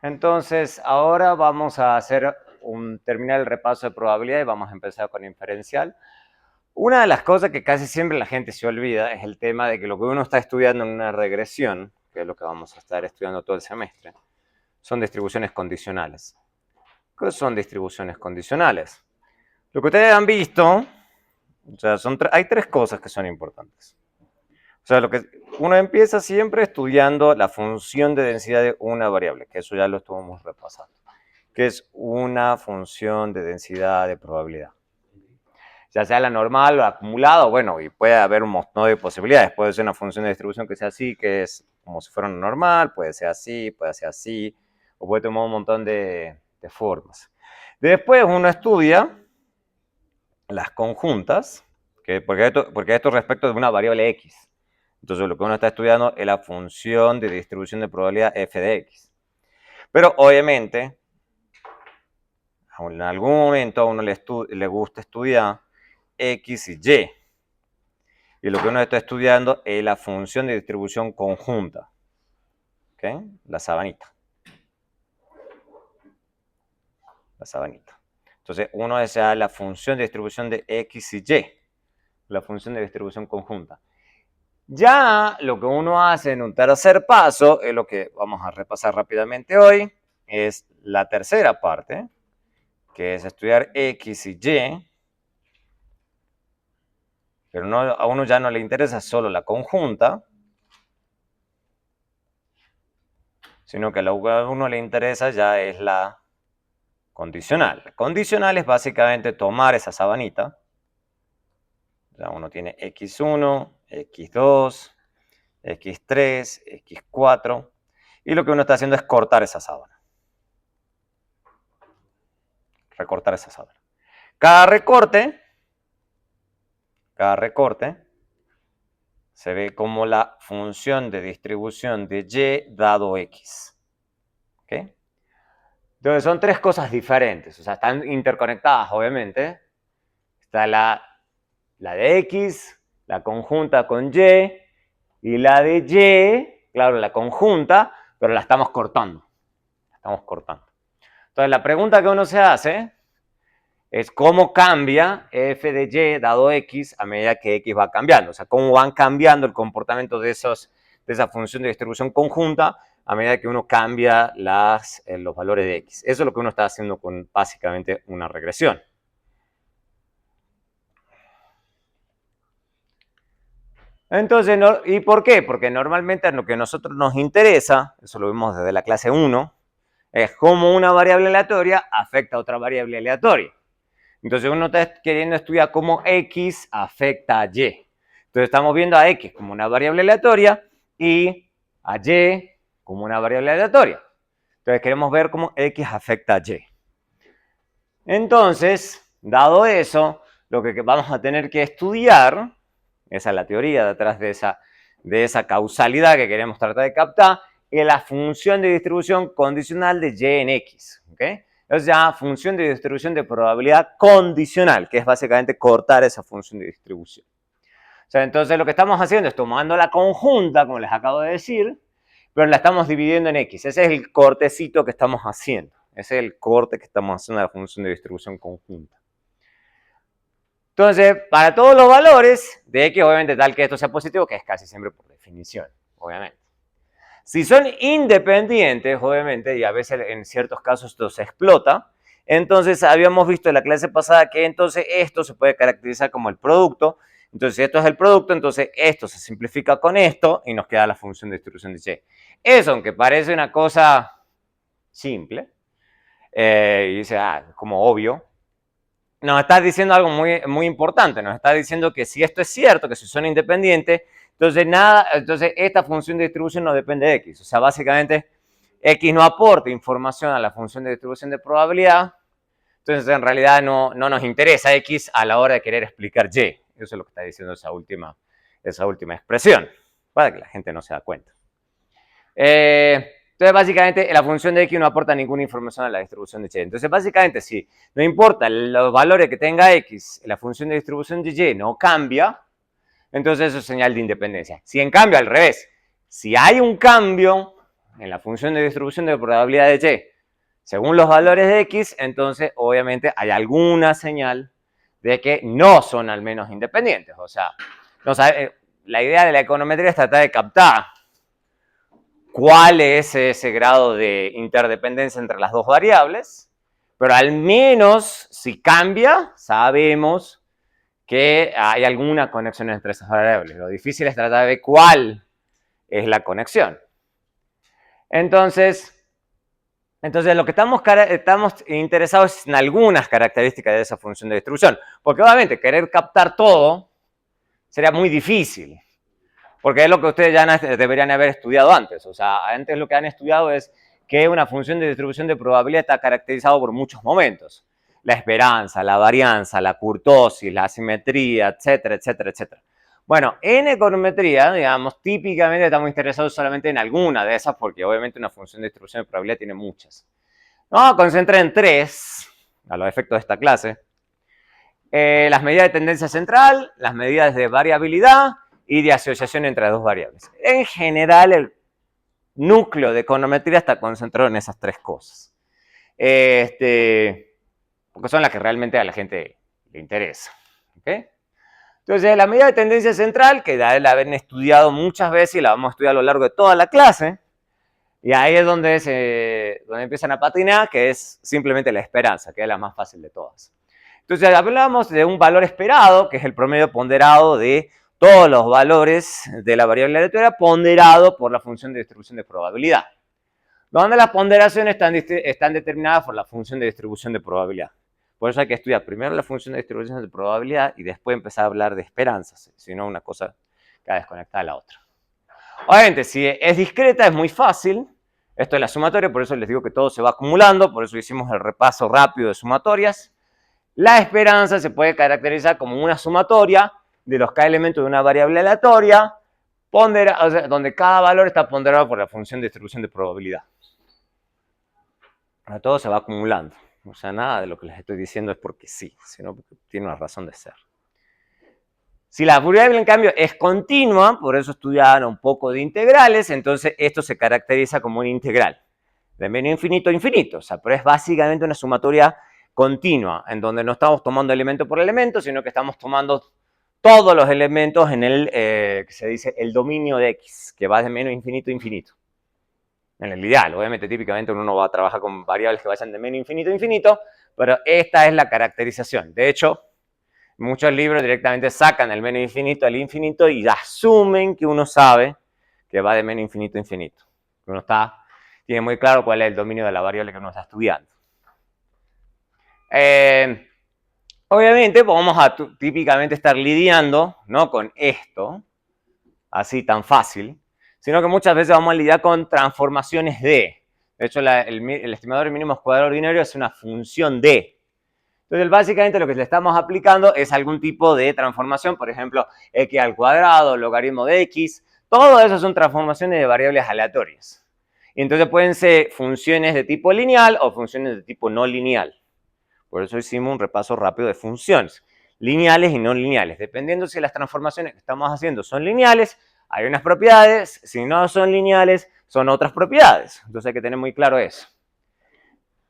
Entonces, ahora vamos a hacer terminar el repaso de probabilidad y vamos a empezar con inferencial. Una de las cosas que casi siempre la gente se olvida es el tema de que lo que uno está estudiando en una regresión, que es lo que vamos a estar estudiando todo el semestre, son distribuciones condicionales. ¿Qué son distribuciones condicionales? Lo que ustedes han visto, o sea, hay tres cosas que son importantes. O sea, lo que uno empieza siempre estudiando la función de densidad de una variable, que eso ya lo estuvimos repasando, que es una función de densidad de probabilidad. Ya sea la normal o acumulada, bueno, y puede haber un montón de posibilidades. Puede ser una función de distribución que sea así, que es como si fuera una normal, puede ser así, o puede tomar un montón de formas. Después uno estudia las conjuntas, porque esto respecto de una variable x. Entonces lo que uno está estudiando es la función de distribución de probabilidad f de x. Pero obviamente, en algún momento a uno le gusta estudiar x y y. Y lo que uno está estudiando es la función de distribución conjunta. ¿Ok? La sabanita. La sabanita. Entonces uno desea la función de distribución de x y y. La función de distribución conjunta. Ya lo que uno hace en un tercer paso, es lo que vamos a repasar rápidamente hoy, es la tercera parte, que es estudiar x y y, pero no, a uno ya no le interesa solo la conjunta, sino que lo que a uno le interesa ya es la condicional. La condicional es básicamente tomar esa sabanita, ya uno tiene x1, x2, x3, x4, y lo que uno está haciendo es cortar esa sábana. Recortar esa sábana. Cada recorte se ve como la función de distribución de y dado x. ¿Okay? Entonces son tres cosas diferentes, o sea, están interconectadas obviamente. Está la de x, la conjunta con y la de y, claro, la conjunta, pero la estamos cortando. Entonces la pregunta que uno se hace es cómo cambia f de y dado x a medida que x va cambiando. O sea, cómo van cambiando el comportamiento de esa función de distribución conjunta a medida que uno cambia los valores de x. Eso es lo que uno está haciendo con básicamente una regresión. Entonces, ¿y por qué? Porque normalmente a lo que a nosotros nos interesa, eso lo vimos desde la clase 1, es cómo una variable aleatoria afecta a otra variable aleatoria. Entonces uno está queriendo estudiar cómo x afecta a y. Entonces estamos viendo a x como una variable aleatoria y a y como una variable aleatoria. Entonces queremos ver cómo x afecta a y. Entonces, dado eso, lo que vamos a tener que estudiar, esa es la teoría detrás de esa causalidad que queremos tratar de captar, es la función de distribución condicional de y en x. ¿Okay? Es ya función de distribución de probabilidad condicional, que es básicamente cortar esa función de distribución. O sea, entonces lo que estamos haciendo es tomando la conjunta, como les acabo de decir, pero la estamos dividiendo en x. Ese es el cortecito que estamos haciendo. Ese es el corte que estamos haciendo de la función de distribución conjunta. Entonces, para todos los valores de x, obviamente tal que esto sea positivo, que es casi siempre por definición, obviamente. Si son independientes, obviamente, y a veces en ciertos casos esto se explota, entonces habíamos visto en la clase pasada que entonces esto se puede caracterizar como el producto. Entonces, si esto es el producto, entonces esto se simplifica con esto y nos queda la función de distribución de y. Eso, aunque parece una cosa simple, y dice, como obvio, nos está diciendo algo muy, muy importante. Nos está diciendo que si esto es cierto, que si son independientes, entonces esta función de distribución no depende de x. O sea, básicamente x no aporta información a la función de distribución de probabilidad. Entonces, en realidad no nos interesa x a la hora de querer explicar y. Eso es lo que está diciendo esa última expresión, para que la gente no se da cuenta. Entonces, básicamente, la función de x no aporta ninguna información a la distribución de y. Entonces, básicamente, si no importa los valores que tenga x, la función de distribución de y no cambia, entonces eso es señal de independencia. Si en cambio, al revés, si hay un cambio en la función de distribución de probabilidad de Y según los valores de X, entonces obviamente hay alguna señal de que no son al menos independientes. O sea, no sabe, la idea de la econometría es tratar de captar cuál es ese grado de interdependencia entre las dos variables, pero al menos si cambia, sabemos que hay alguna conexión entre esas variables. Lo difícil es tratar de ver cuál es la conexión. Entonces lo que estamos interesados es en algunas características de esa función de distribución, porque obviamente querer captar todo sería muy difícil, porque es lo que ustedes ya deberían haber estudiado antes. O sea, antes lo que han estudiado es que una función de distribución de probabilidad está caracterizada por muchos momentos. La esperanza, la varianza, la kurtosis, la asimetría, etcétera, etcétera, etcétera. Bueno, en econometría, digamos, típicamente estamos interesados solamente en alguna de esas, porque obviamente una función de distribución de probabilidad tiene muchas. Nos vamos a concentrar en tres, a los efectos de esta clase. Las medidas de tendencia central, las medidas de variabilidad y de asociación entre las dos variables. En general, el núcleo de econometría está concentrado en esas tres cosas. Porque son las que realmente a la gente le interesa. ¿Okay? Entonces, la medida de tendencia central, que ya la han estudiado muchas veces y la vamos a estudiar a lo largo de toda la clase, y ahí es donde empiezan a patinar, que es simplemente la esperanza, que es la más fácil de todas. Entonces, hablamos de un valor esperado, que es el promedio ponderado de todos los valores de la variable aleatoria, ponderado por la función de distribución de probabilidad, donde las ponderaciones están determinadas por la función de distribución de probabilidad. Por eso hay que estudiar primero la función de distribución de probabilidad y después empezar a hablar de esperanzas, si no una cosa queda desconectada de la otra. Obviamente, si es discreta es muy fácil. Esto es la sumatoria, por eso les digo que todo se va acumulando, por eso hicimos el repaso rápido de sumatorias. La esperanza se puede caracterizar como una sumatoria de los k elementos de una variable aleatoria, o sea, donde cada valor está ponderado por la función de distribución de probabilidad. Ahora todo se va acumulando. O sea, nada de lo que les estoy diciendo es porque sí, sino porque tiene una razón de ser. Si la variable, en cambio, es continua, por eso estudiaban un poco de integrales, entonces esto se caracteriza como una integral, de menos infinito a infinito. O sea, pero es básicamente una sumatoria continua, en donde no estamos tomando elemento por elemento, sino que estamos tomando todos los elementos en el, que se dice, el dominio de X, que va de menos infinito a infinito. En el ideal, obviamente, típicamente uno no va a trabajar con variables que vayan de menos infinito a infinito, pero esta es la caracterización. De hecho, muchos libros directamente sacan el menos infinito al infinito y asumen que uno sabe que va de menos infinito a infinito. Uno tiene muy claro cuál es el dominio de la variable que uno está estudiando. Obviamente, vamos a típicamente estar lidiando, ¿no?, con esto, así tan fácil, sino que muchas veces vamos a lidiar con transformaciones de. De hecho, el estimador de mínimos cuadrado ordinario es una función de. Entonces, básicamente lo que le estamos aplicando es algún tipo de transformación, por ejemplo, x al cuadrado, logaritmo de x, todo eso son transformaciones de variables aleatorias. Y entonces pueden ser funciones de tipo lineal o funciones de tipo no lineal. Por eso hicimos un repaso rápido de funciones, lineales y no lineales. Dependiendo si las transformaciones que estamos haciendo son lineales, hay unas propiedades, si no son lineales, son otras propiedades. Entonces hay que tener muy claro eso.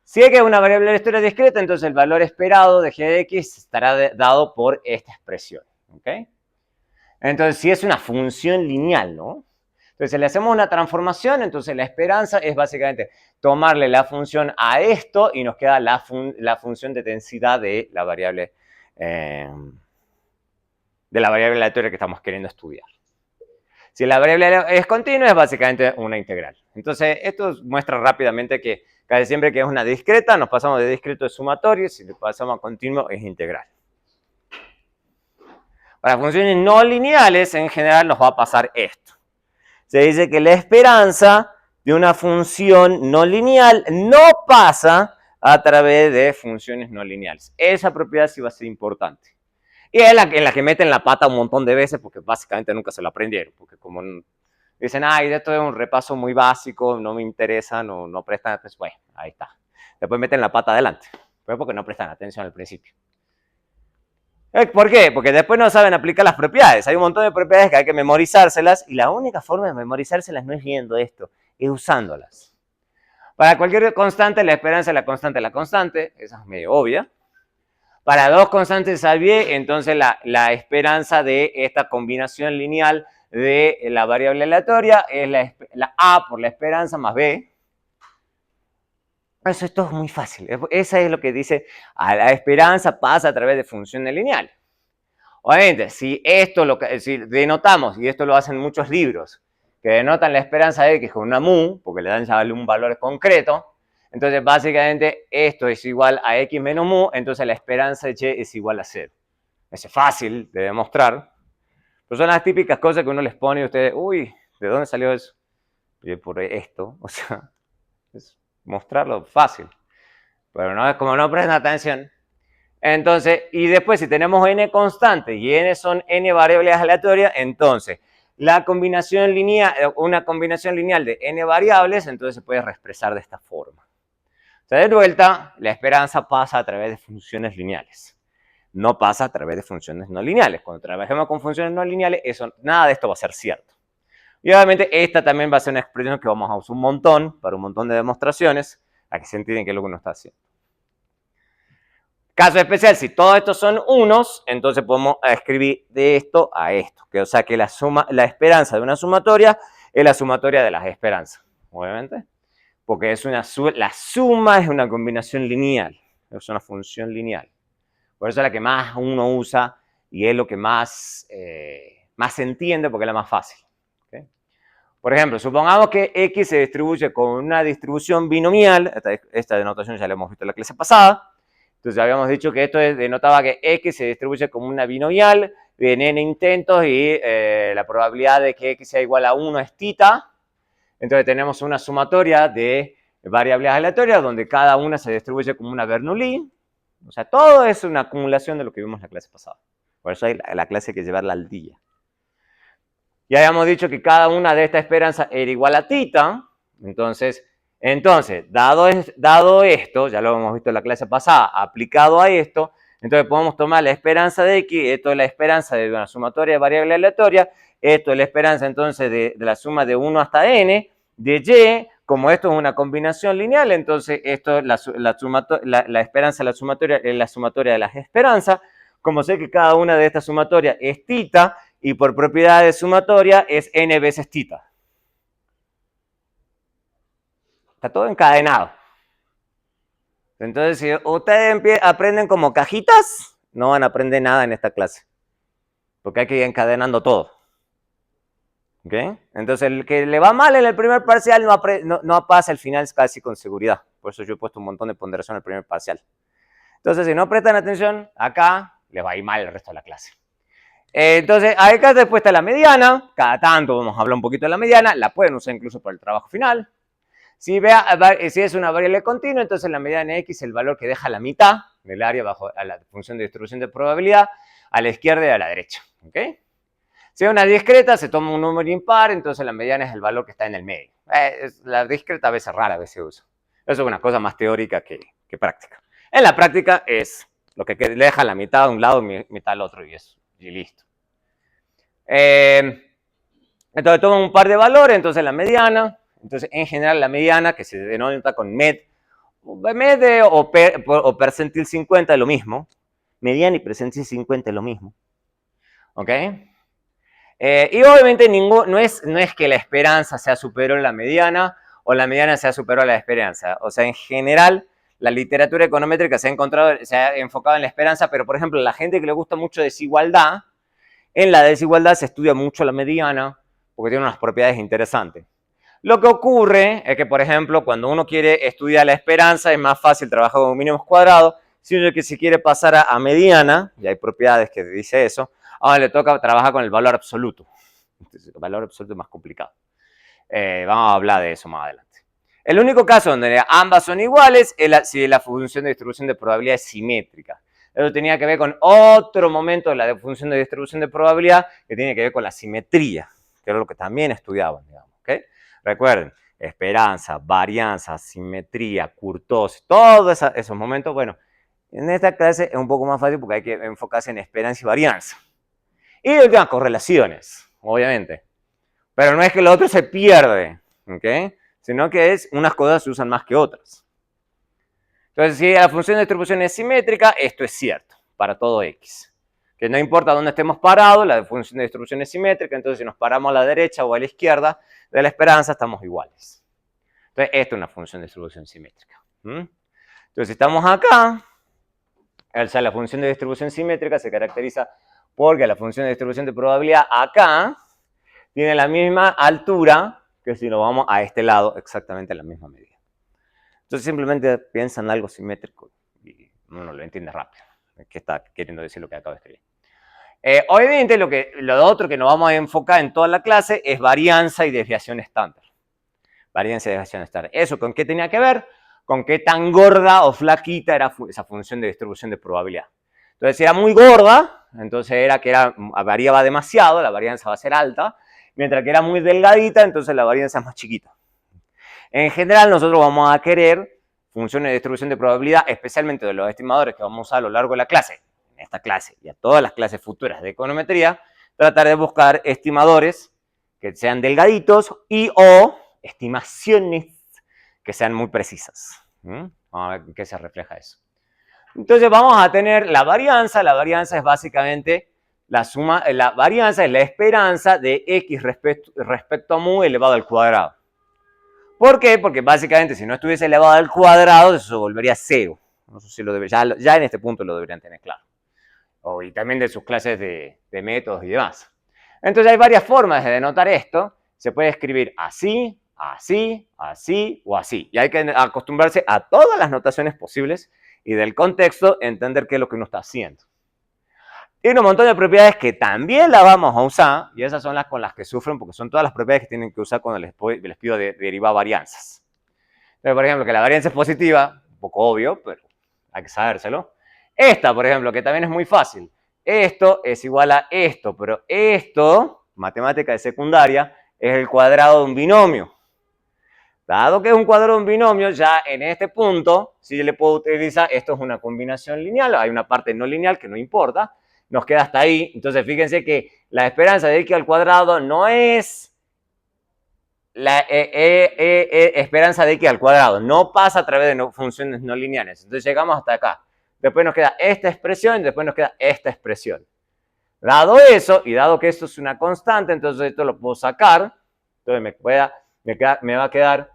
Si es que es una variable aleatoria discreta, entonces el valor esperado de g de x estará dado por esta expresión. ¿Okay? Entonces, si es una función lineal, ¿no? Entonces, si le hacemos una transformación, entonces la esperanza es básicamente tomarle la función a esto y nos queda la función de densidad de la variable aleatoria que estamos queriendo estudiar. Si la variable es continua, es básicamente una integral. Entonces, esto muestra rápidamente que casi siempre que es una discreta, nos pasamos de discreto a sumatorio, si le pasamos a continuo, es integral. Para funciones no lineales, en general, nos va a pasar esto. Se dice que la esperanza de una función no lineal no pasa a través de funciones no lineales. Esa propiedad sí va a ser importante. Y es en la que meten la pata un montón de veces porque básicamente nunca se lo aprendieron. Porque como dicen, ay, esto es un repaso muy básico, no me interesa, no prestan atención. Bueno, ahí está. Después meten la pata adelante. Pero porque no prestan atención al principio. ¿Por qué? Porque después no saben aplicar las propiedades. Hay un montón de propiedades que hay que memorizárselas y la única forma de memorizárselas no es viendo esto, es usándolas. Para cualquier constante, la esperanza es la constante, esa es medio obvia. Para dos constantes a y, entonces la esperanza de esta combinación lineal de la variable aleatoria es la A por la esperanza más B. Eso esto es muy fácil. Esa es lo que dice, a la esperanza pasa a través de funciones lineales. Obviamente, si denotamos, y esto lo hacen muchos libros, que denotan la esperanza de X con una mu, porque le dan ya un valor concreto, entonces básicamente esto es igual a X menos mu, entonces la esperanza de Y es igual a 0. Eso es fácil de demostrar, pero son las típicas cosas que uno les pone y ustedes, uy, ¿de dónde salió eso? Por esto, o sea, es mostrarlo fácil, pero no, como no prestan atención. Entonces, y después si tenemos n constantes y n son n variables aleatorias, entonces la combinación lineal, una combinación lineal de n variables, entonces se puede expresar de esta forma. O sea, de vuelta, la esperanza pasa a través de funciones lineales. No pasa a través de funciones no lineales. Cuando trabajemos con funciones no lineales, nada de esto va a ser cierto. Y obviamente esta también va a ser una expresión que vamos a usar un montón, para un montón de demostraciones, para que se entiendan qué es lo que uno está haciendo. Caso especial, si todos estos son unos, entonces podemos escribir de esto a esto. O sea que la esperanza de una sumatoria es la sumatoria de las esperanzas, obviamente. Porque la suma es una combinación lineal, es una función lineal. Por eso es la que más uno usa y es lo que más se entiende porque es la más fácil. ¿Okay? Por ejemplo, supongamos que X se distribuye con una distribución binomial. Esta denotación ya la hemos visto en la clase pasada. Entonces habíamos dicho que esto denotaba que X se distribuye como una binomial de n intentos y la probabilidad de que X sea igual a 1 es tita. Entonces tenemos una sumatoria de variables aleatorias donde cada una se distribuye como una Bernoulli. O sea, todo es una acumulación de lo que vimos en la clase pasada. Por eso la clase hay que llevarla al día. Ya habíamos dicho que cada una de estas esperanzas era igual a tita. Entonces, dado esto, ya lo hemos visto en la clase pasada, aplicado a esto, entonces podemos tomar la esperanza de X, esto es la esperanza de una sumatoria de variable aleatoria, esto es la esperanza entonces de la suma de 1 hasta n, de Y, como esto es una combinación lineal, entonces esto es la esperanza de la sumatoria es la sumatoria de las esperanzas, como sé que cada una de estas sumatorias es tita, y por propiedad de sumatoria es n veces tita. Está todo encadenado. Entonces, si ustedes aprenden como cajitas, no van a aprender nada en esta clase. Porque hay que ir encadenando todo. ¿Ok? Entonces, el que le va mal en el primer parcial no pasa al final casi con seguridad. Por eso yo he puesto un montón de ponderación en el primer parcial. Entonces, si no prestan atención, acá les va a ir mal el resto de la clase. Entonces, acá después está la mediana. Cada tanto vamos a hablar un poquito de la mediana. La pueden usar incluso para el trabajo final. Si es una variable continua, entonces la mediana X es el valor que deja la mitad del área bajo a la función de distribución de probabilidad a la izquierda y a la derecha. ¿Okay? Si es una discreta, se toma un número impar, entonces la mediana es el valor que está en el medio. La discreta a veces rara, a veces se usa. Eso es una cosa más teórica que práctica. En la práctica es lo que le deja la mitad de un lado y mitad al otro y listo. Entonces toma un par de valores, entonces la mediana. Entonces, en general, la mediana, que se denota con med o percentil 50 es lo mismo. Mediana y percentil 50 es lo mismo. ¿Ok? Y obviamente no es que la esperanza sea superior a la mediana o la mediana sea superior a la esperanza. O sea, en general, la literatura econométrica se ha enfocado en la esperanza, pero por ejemplo, la gente que le gusta mucho desigualdad, en la desigualdad se estudia mucho la mediana porque tiene unas propiedades interesantes. Lo que ocurre es que, por ejemplo, cuando uno quiere estudiar la esperanza, es más fácil trabajar con mínimos cuadrados. Si uno que se quiere pasar a mediana, y hay propiedades que dice eso, ahora le toca trabajar con el valor absoluto. Entonces, el valor absoluto es más complicado. Vamos a hablar de eso más adelante. El único caso donde ambas son iguales es si la función de distribución de probabilidad es simétrica. Eso tenía que ver con otro momento de la función de distribución de probabilidad que tiene que ver con la simetría, que era lo que también estudiaban, digamos. ¿Okay? Recuerden, esperanza, varianza, simetría, kurtosis, todos esos momentos, bueno, en esta clase es un poco más fácil porque hay que enfocarse en esperanza y varianza. Y de últimas correlaciones, obviamente. Pero no es que lo otro se pierde, ¿ok? sino que unas cosas se usan más que otras. Entonces, si la función de distribución es simétrica, esto es cierto para todo x. Que no importa dónde estemos parados, la función de distribución es simétrica, entonces si nos paramos a la derecha o a la izquierda de la esperanza, estamos iguales. Entonces, esto es una función de distribución simétrica. Entonces, si estamos acá, la función de distribución simétrica se caracteriza porque la función de distribución de probabilidad acá tiene la misma altura que si nos vamos a este lado, exactamente la misma medida. Entonces simplemente piensa en algo simétrico y uno lo entiende rápido. ¿Qué está queriendo decir lo que acabo de escribir? Obviamente lo otro que nos vamos a enfocar en toda la clase es varianza y desviación estándar. Varianza y desviación estándar. ¿Eso con qué tenía que ver? Con qué tan gorda o flaquita era esa función de distribución de probabilidad. Entonces, si era muy gorda, entonces era que variaba demasiado, la varianza va a ser alta, mientras que era muy delgadita, entonces la varianza es más chiquita. En general, nosotros vamos a querer funciones de distribución de probabilidad, especialmente de los estimadores que vamos a usar a lo largo de la clase, en esta clase y a todas las clases futuras de econometría, tratar de buscar estimadores que sean delgaditos y o estimaciones que sean muy precisas. Vamos a ver en qué se refleja eso. Entonces vamos a tener la varianza es básicamente la suma, la varianza es la esperanza de x respecto a mu elevado al cuadrado. ¿Por qué? Porque básicamente si no estuviese elevado al cuadrado, eso se volvería cero. No sé si ya en este punto lo deberían tener claro. Y también de sus clases de métodos y demás. Entonces hay varias formas de denotar esto. Se puede escribir así, así, así o así. Y hay que acostumbrarse a todas las notaciones posibles y del contexto entender qué es lo que uno está haciendo. Tiene un montón de propiedades que también las vamos a usar, y esas son las con las que sufren, porque son todas las propiedades que tienen que usar cuando les pido derivar varianzas. Entonces, por ejemplo, que la varianza es positiva, un poco obvio, pero hay que sabérselo. Esta, por ejemplo, que también es muy fácil. Esto es igual a esto, pero esto, matemática de secundaria, es el cuadrado de un binomio. Dado que es un cuadrado de un binomio, ya en este punto, si yo le puedo utilizar, esto es una combinación lineal, hay una parte no lineal que no importa, nos queda hasta ahí. Entonces, fíjense que la esperanza de x al cuadrado no es la esperanza de x al cuadrado, no pasa a través de funciones no lineales. Entonces, llegamos hasta acá. Después nos queda esta expresión y después nos queda esta expresión. Dado eso, y dado que esto es una constante, entonces esto lo puedo sacar. Entonces, me va a quedar,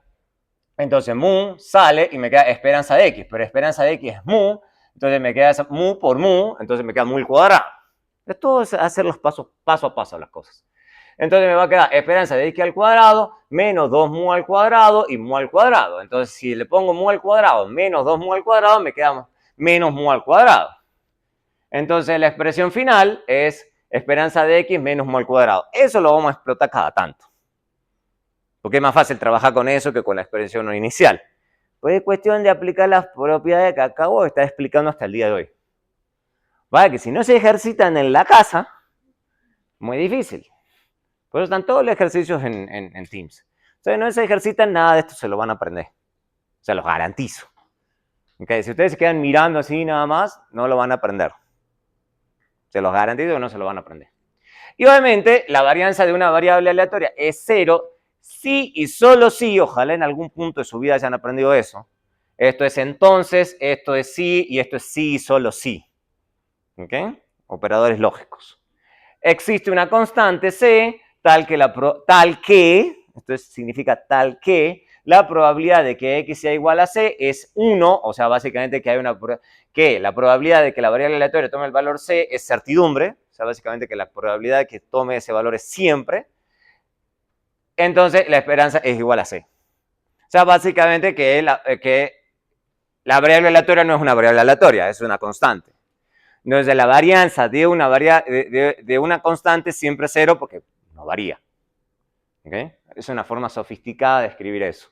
entonces mu sale y me queda esperanza de x, pero esperanza de x es mu, entonces me queda mu por mu, entonces me queda mu al cuadrado. Esto es hacer los paso a paso las cosas. Entonces me va a quedar esperanza de x al cuadrado menos 2 mu al cuadrado y mu al cuadrado. Entonces si le pongo mu al cuadrado menos 2 mu al cuadrado, me queda menos mu al cuadrado. Entonces la expresión final es esperanza de x menos mu al cuadrado. Eso lo vamos a explotar cada tanto. Porque es más fácil trabajar con eso que con la expresión inicial. Pues es cuestión de aplicar las propiedades que acabo de estar explicando hasta el día de hoy. Vaya que si no se ejercitan en la casa, muy difícil. Por eso están todos los ejercicios en Teams. Entonces no se ejercitan, nada de esto se lo van a aprender. Se los garantizo. ¿Okay? Si ustedes se quedan mirando así nada más, no lo van a aprender. Se los garantizo que no se lo van a aprender. Y obviamente la varianza de una variable aleatoria es 0 si y solo si, ojalá en algún punto de su vida hayan aprendido eso. Esto es entonces, esto es sí y esto es sí y solo sí. ¿Ok? Operadores lógicos. Existe una constante C tal que, esto significa tal que, la probabilidad de que x sea igual a c es 1, o sea, básicamente que la probabilidad de que la variable aleatoria tome el valor c es certidumbre, o sea, básicamente que la probabilidad de que tome ese valor es siempre. Entonces, la esperanza es igual a c. O sea, básicamente que la variable aleatoria no es una variable aleatoria, es una constante. Entonces, la varianza de una constante siempre es 0 porque no varía. ¿Okay? Es una forma sofisticada de escribir eso.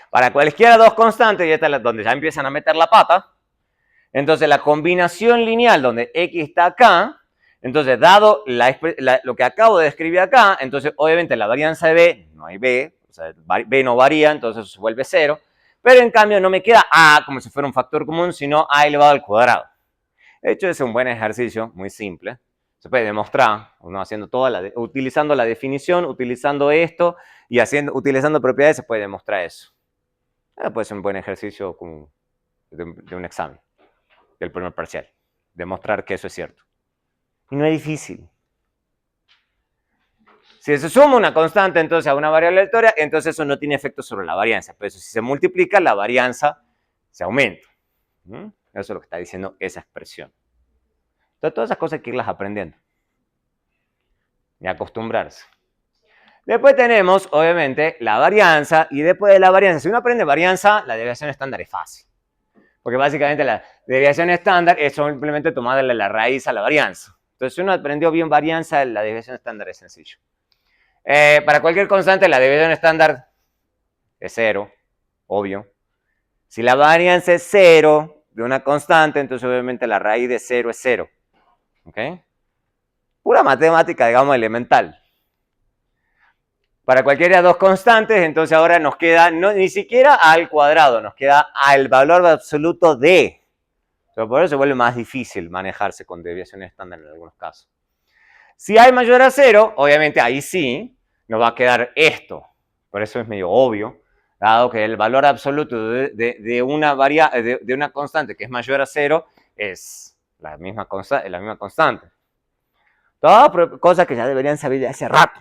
Para cualquiera dos constantes, y esta es donde ya empiezan a meter la pata, entonces la combinación lineal donde x está acá, entonces dado lo que acabo de escribir acá, entonces obviamente la varianza de b, no hay b, o sea, b no varía, entonces se vuelve 0, pero en cambio no me queda a como si fuera un factor común, sino a elevado al cuadrado. De hecho, es un buen ejercicio, muy simple. Se puede demostrar, uno haciendo utilizando la definición, utilizando esto y utilizando propiedades se puede demostrar eso. Puede ser un buen ejercicio de un examen, del primer parcial. Demostrar que eso es cierto. Y no es difícil. Si se suma una constante entonces a una variable aleatoria, entonces eso no tiene efecto sobre la varianza. Pero si se multiplica, la varianza se aumenta. Eso es lo que está diciendo esa expresión. Entonces, todas esas cosas hay que irlas aprendiendo y acostumbrarse. Después tenemos, obviamente, la varianza, y después de la varianza, si uno aprende varianza, la desviación estándar es fácil. Porque básicamente la desviación estándar es simplemente tomarle la raíz a la varianza. Entonces, si uno aprendió bien varianza, la desviación estándar es sencillo. Para cualquier constante, la desviación estándar es 0, obvio. Si la varianza es 0 de una constante, entonces obviamente la raíz de 0 es 0. ¿Ok? Pura matemática, digamos, elemental. Para cualquiera de dos constantes, entonces ahora nos queda ni siquiera al cuadrado, nos queda al valor absoluto de. Pero por eso se vuelve más difícil manejarse con desviación estándar en algunos casos. Si hay mayor a 0, obviamente ahí sí nos va a quedar esto. Por eso es medio obvio, dado que el valor absoluto de una constante que es mayor a 0 es la misma constante. Todas cosas que ya deberían saber de hace rato.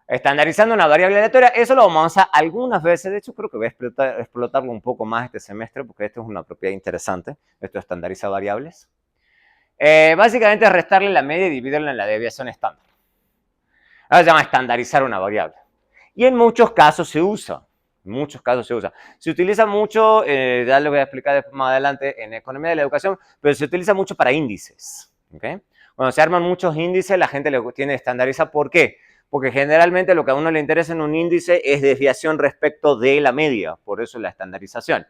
Estandarizando una variable aleatoria, eso lo vamos a usar algunas veces. De hecho, creo que voy a explotarlo un poco más este semestre, porque esto es una propiedad interesante. Esto estandariza variables. Básicamente es restarle la media y dividirla en la desviación estándar. Ahora se llama estandarizar una variable. Y en muchos casos se usa. En muchos casos se usa. Se utiliza mucho, ya lo voy a explicar más adelante en economía de la educación, pero se utiliza mucho para índices. ¿Okay? Cuando se arman muchos índices, la gente le tiene que estandarizar. ¿Por qué? Porque generalmente lo que a uno le interesa en un índice es desviación respecto de la media. Por eso la estandarización.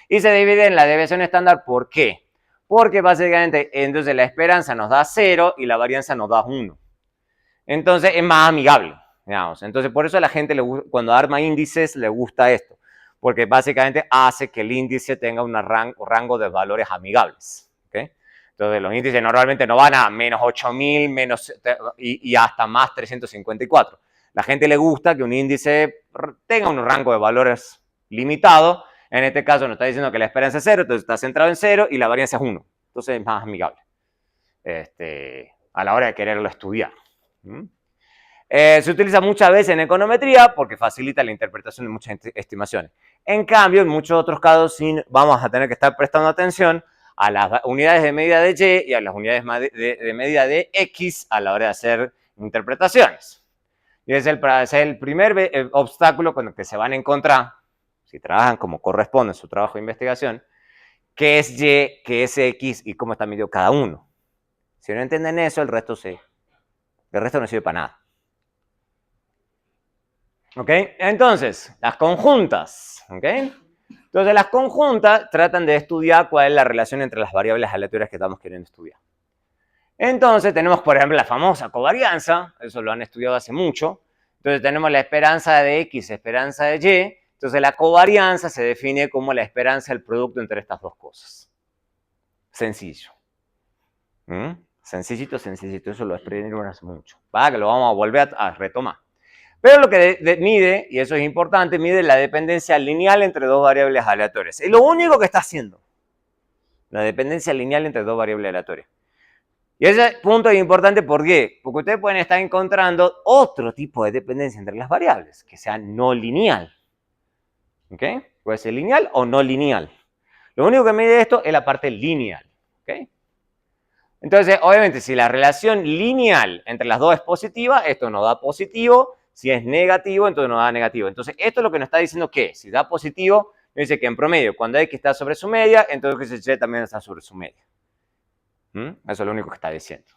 Y se divide en la desviación estándar. ¿Por qué? Porque básicamente entonces la esperanza nos da 0 y la varianza nos da 1. Entonces es más amigable, digamos. Entonces por eso a la gente cuando arma índices le gusta esto, porque básicamente hace que el índice tenga un rango de valores amigables. ¿Okay? Entonces los índices normalmente no van a menos 8000 y hasta más 354. La gente le gusta que un índice tenga un rango de valores limitado. En este caso nos está diciendo que la esperanza es 0, entonces está centrado en 0 y la varianza es 1. Entonces es más amigable a la hora de quererlo estudiar. Se utiliza muchas veces en econometría porque facilita la interpretación de muchas estimaciones. En cambio, en muchos otros casos sí vamos a tener que estar prestando atención a las unidades de medida de Y y a las unidades de medida de X a la hora de hacer interpretaciones. Y es el primer obstáculo con el que se van a encontrar, si trabajan como corresponde en su trabajo de investigación, qué es Y, qué es X y cómo está medido cada uno. Si no entienden eso, el resto no sirve para nada. ¿Ok? Entonces, las conjuntas. ¿Ok? Entonces, las conjuntas tratan de estudiar cuál es la relación entre las variables aleatorias que estamos queriendo estudiar. Entonces, tenemos, por ejemplo, la famosa covarianza. Eso lo han estudiado hace mucho. Entonces, tenemos la esperanza de X, esperanza de Y. Entonces, la covarianza se define como la esperanza del producto entre estas dos cosas. Sencillo. Sencillito, sencillito. Eso lo aprendieron hace mucho. ¿Va? Que lo vamos a volver a retomar. Pero lo que mide, y eso es importante, mide la dependencia lineal entre dos variables aleatorias. Es lo único que está haciendo. La dependencia lineal entre dos variables aleatorias. Y ese punto es importante, ¿por qué? Porque ustedes pueden estar encontrando otro tipo de dependencia entre las variables, que sea no lineal. ¿Ok? Puede ser lineal o no lineal. Lo único que mide esto es la parte lineal. ¿Ok? Entonces, obviamente, si la relación lineal entre las dos es positiva, esto nos da positivo. Si es negativo, entonces nos da negativo. Entonces, esto es lo que nos está diciendo que si da positivo, nos dice que en promedio, cuando X está sobre su media, entonces Y también está sobre su media. Eso es lo único que está diciendo.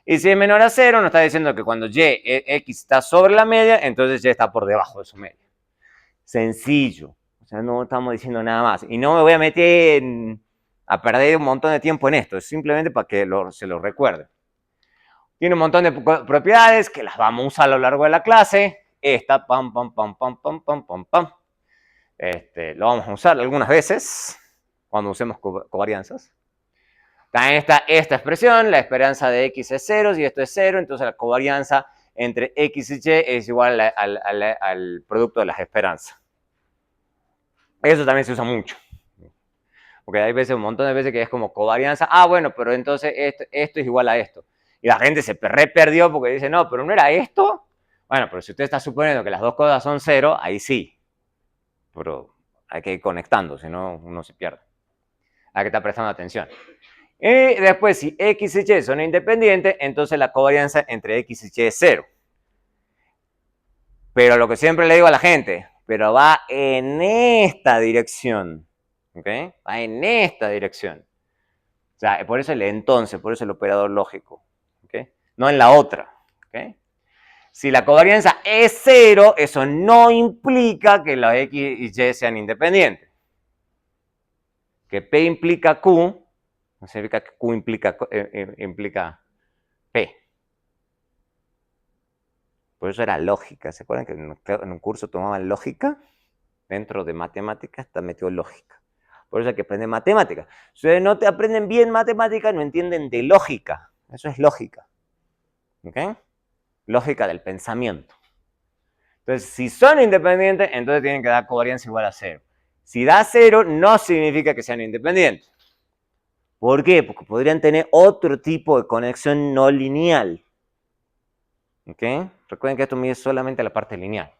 Y si es menor a 0, nos está diciendo que cuando X está sobre la media, entonces Y está por debajo de su media. Sencillo. O sea, no estamos diciendo nada más. Y no me voy a meter a perder un montón de tiempo en esto. Es simplemente para que se lo recuerden. Tiene un montón de propiedades que las vamos a usar a lo largo de la clase. Esta, pam, pam, pam, pam, pam, pam, pam, pam. Lo vamos a usar algunas veces cuando usemos covarianzas. También está esta expresión, la esperanza de X es 0, y esto es 0, entonces la covarianza entre X y Y es igual al producto de las esperanzas. Eso también se usa mucho. Porque hay veces, un montón de veces que es como covarianza. Ah, bueno, pero entonces esto es igual a esto. Y la gente se perdió porque dice, no, pero no era esto. Bueno, pero si usted está suponiendo que las dos cosas son 0, ahí sí. Pero hay que ir conectando, si no uno se pierde. Hay que estar prestando atención. Y después, si X y Y son independientes, entonces la covarianza entre X y Y es 0. Pero lo que siempre le digo a la gente, pero va en esta dirección. ¿Ok? Va en esta dirección. O sea, por eso el entonces, por eso el operador lógico. ¿Ok? No en la otra. ¿Ok? Si la covarianza es 0, eso no implica que los X y Y sean independientes. Que P implica Q, no significa que Q implica P. Por eso era lógica. ¿Se acuerdan que en un curso tomaban lógica? Dentro de matemáticas está metido lógica. Por eso hay que aprender matemáticas. Si ustedes no te aprenden bien matemáticas, no entienden de lógica. Eso es lógica. ¿Ok? Lógica del pensamiento. Entonces, si son independientes, entonces tienen que dar covarianza igual a 0. Si da 0, no significa que sean independientes. ¿Por qué? Porque podrían tener otro tipo de conexión no lineal. ¿Ok? Recuerden que esto mide solamente la parte lineal.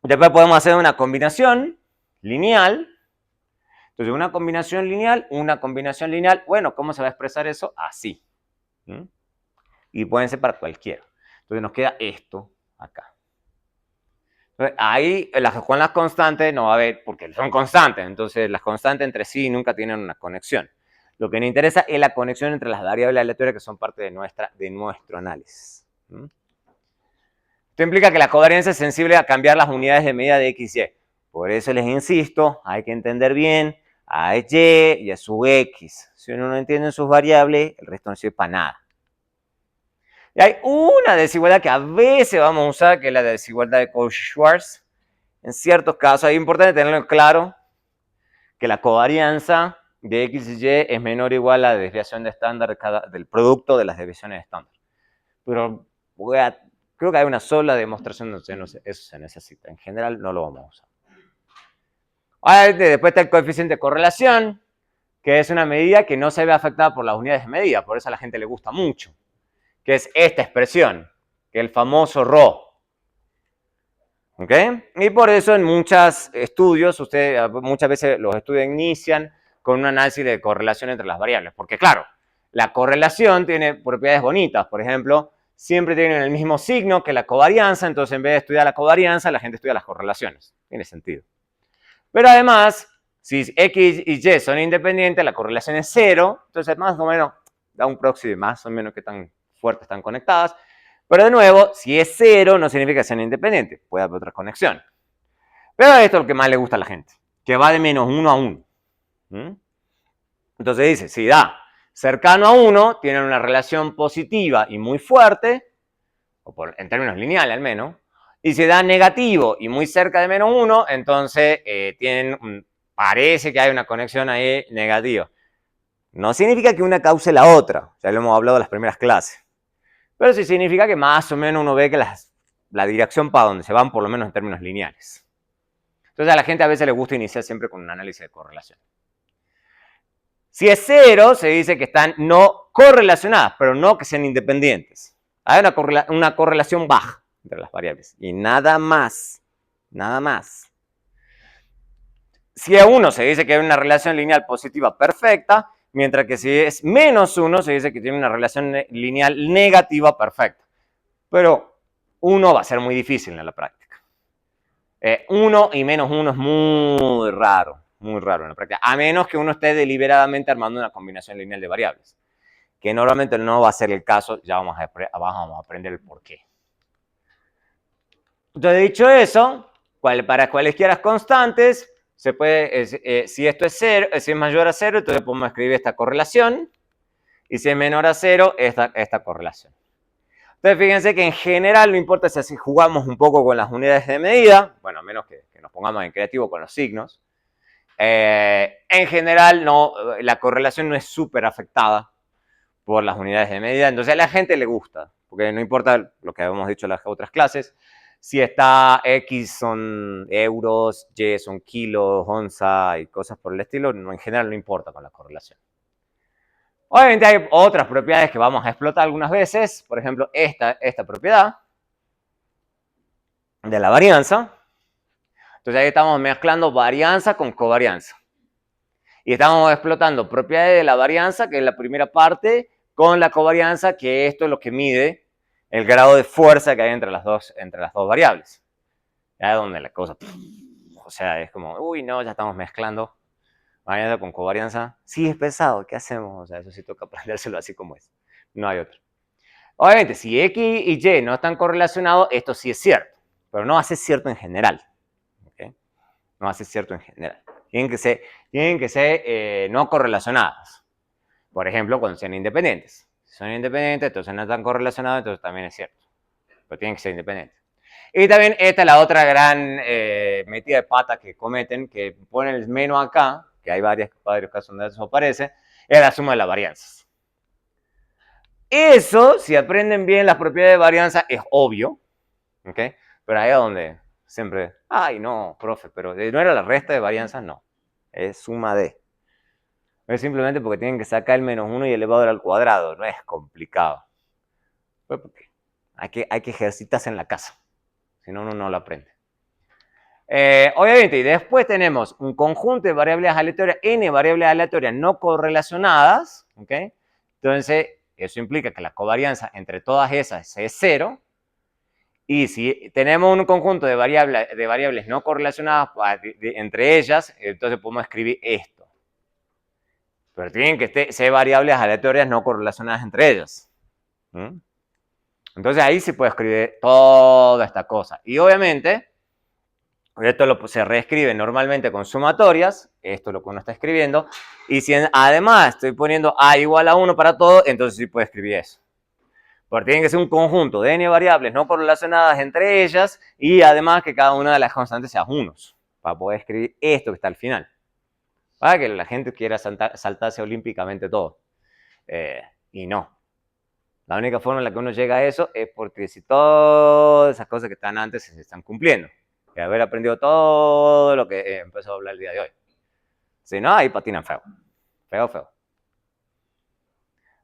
Después podemos hacer una combinación lineal. Entonces, una combinación lineal, bueno, ¿cómo se va a expresar eso? Así. Y pueden ser para cualquiera. Entonces nos queda esto acá. Entonces, ahí con las constantes no va a haber, porque son constantes, entonces las constantes entre sí nunca tienen una conexión. Lo que nos interesa es la conexión entre las variables aleatorias que son parte de nuestro análisis. Esto implica que la covarianza es sensible a cambiar las unidades de medida de X y Y. Por eso les insisto, hay que entender bien a Y y a su X. Si uno no entiende sus variables, el resto no sirve para nada. Y hay una desigualdad que a veces vamos a usar, que es la desigualdad de Cauchy-Schwarz. En ciertos casos es importante tenerlo claro que la covarianza de X y Y es menor o igual a la desviación de estándar del producto de las desviaciones de estándar. Pero creo que hay una sola demostración donde eso se necesita. En general no lo vamos a usar. Después está el coeficiente de correlación, que es una medida que no se ve afectada por las unidades de medida, por eso a la gente le gusta mucho, que es esta expresión, que es el famoso ρ. ¿Ok? Y por eso en muchos estudios, muchas veces los estudios inician con un análisis de correlación entre las variables, porque claro, la correlación tiene propiedades bonitas, por ejemplo, siempre tienen el mismo signo que la covarianza, entonces en vez de estudiar la covarianza, la gente estudia las correlaciones. Tiene sentido. Pero además, si X y Y son independientes, la correlación es 0, entonces más o menos da un proxy de más o menos qué tan fuertes están conectadas. Pero de nuevo, si es 0, no significa que sean independientes, puede haber otra conexión. Pero esto es lo que más le gusta a la gente, que va de menos 1 a 1. Entonces dice, si da cercano a 1, tienen una relación positiva y muy fuerte, en términos lineales al menos, y si da negativo y muy cerca de menos 1, entonces parece que hay una conexión ahí negativa. No significa que una cause la otra, ya lo hemos hablado en las primeras clases, pero sí significa que más o menos uno ve que la dirección para donde se van, por lo menos en términos lineales. Entonces a la gente a veces le gusta iniciar siempre con un análisis de correlación. Si es 0, se dice que están no correlacionadas, pero no que sean independientes. Hay una correlación baja entre las variables y nada más. Nada más. Si es 1, se dice que hay una relación lineal positiva perfecta, mientras que si es menos 1, se dice que tiene una relación lineal negativa perfecta. Pero 1 va a ser muy difícil en la práctica. 1 y menos 1 es muy raro en la práctica, a menos que uno esté deliberadamente armando una combinación lineal de variables, que normalmente no va a ser el caso, ya vamos a aprender el por qué. Entonces, dicho eso, para cualesquiera constantes, se puede, si esto es 0, si es mayor a 0, entonces podemos escribir esta correlación, y si es menor a 0, esta correlación. Entonces, fíjense que en general no importa si así jugamos un poco con las unidades de medida, bueno, a menos que nos pongamos en creativo con los signos, En general, no, la correlación no es súper afectada por las unidades de medida, entonces a la gente le gusta, porque no importa lo que habíamos dicho en las otras clases, si está X son euros, Y son kilos, onza y cosas por el estilo, no, en general no importa con la correlación. Obviamente hay otras propiedades que vamos a explotar algunas veces, por ejemplo esta propiedad de la varianza. Entonces ahí estamos mezclando varianza con covarianza. Y estamos explotando propiedades de la varianza, que es la primera parte, con la covarianza, que esto es lo que mide el grado de fuerza que hay entre las dos variables. Ya es donde la cosa, o sea, es como, uy, no, ya estamos mezclando varianza con covarianza. Sí, es pesado, ¿qué hacemos? O sea, eso sí toca aprendérselo así como es. No hay otro. Obviamente, si X y Y no están correlacionados, esto sí es cierto, pero no hace cierto en general. ¿Okay? No hace cierto en general. Tienen que ser no correlacionadas. Por ejemplo, cuando sean independientes. Si son independientes, entonces no están correlacionados, entonces también es cierto. Pero tienen que ser independientes. Y también esta es la otra gran metida de pata que cometen, que ponen el menos acá, que hay varios casos donde eso aparece, es la suma de las varianzas. Eso, si aprenden bien las propiedades de varianza, es obvio, ¿ok? Pero ahí es donde siempre, ay no, profe, pero no era la resta de varianzas, no, es suma de. Es simplemente porque tienen que sacar el menos 1 y elevado al cuadrado, no es complicado. Pues porque hay que ejercitarse en la casa, si no uno no lo aprende. Obviamente, y después tenemos un conjunto de variables aleatorias, n variables aleatorias no correlacionadas, ¿ok? Entonces, eso implica que la covarianza entre todas esas es 0, y si tenemos un conjunto de variables no correlacionadas entre ellas, entonces podemos escribir esto. Pero tienen que ser variables aleatorias no correlacionadas entre ellas. ¿Mm? Entonces ahí se puede escribir toda esta cosa. Y obviamente, esto se reescribe normalmente con sumatorias, esto es lo que uno está escribiendo, y si además estoy poniendo a igual a 1 para todo, entonces sí puedo escribir eso. Porque tiene que ser un conjunto de n variables no correlacionadas entre ellas, y además que cada una de las constantes sea unos, para poder escribir esto que está al final. Para que la gente quiera saltarse olímpicamente todo. Y no. La única forma en la que uno llega a eso es porque si todas esas cosas que están antes se están cumpliendo. De haber aprendido todo lo que empezó a hablar el día de hoy. Si no, ahí patinan feo. Feo, feo.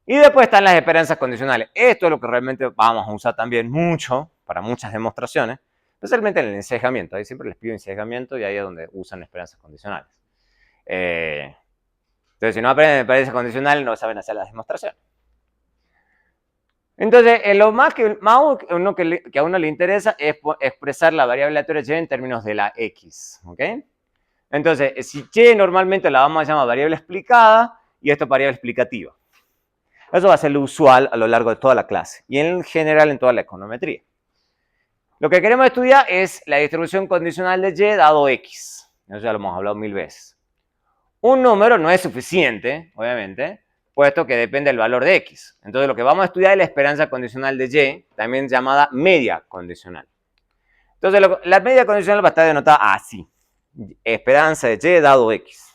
Y después están las esperanzas condicionales. Esto es lo que realmente vamos a usar también mucho para muchas demostraciones, especialmente en el ensejamiento. Ahí siempre les pido ensejamiento y ahí es donde usan esperanzas condicionales. Entonces, si no aprenden esperanzas condicionales, no saben hacer las demostraciones. Entonces, lo más que a uno le interesa es expresar la variable aleatoria y en términos de la x. ¿Ok? Entonces, si y normalmente la vamos a llamar variable explicada y esto es variable explicativa. Eso va a ser lo usual a lo largo de toda la clase y en general en toda la econometría. Lo que queremos estudiar es la distribución condicional de y dado x. Eso ya lo hemos hablado 1000 veces. Un número no es suficiente, obviamente, puesto que depende del valor de x. Entonces lo que vamos a estudiar es la esperanza condicional de y, también llamada media condicional. Entonces la media condicional va a estar denotada así. Esperanza de y dado x.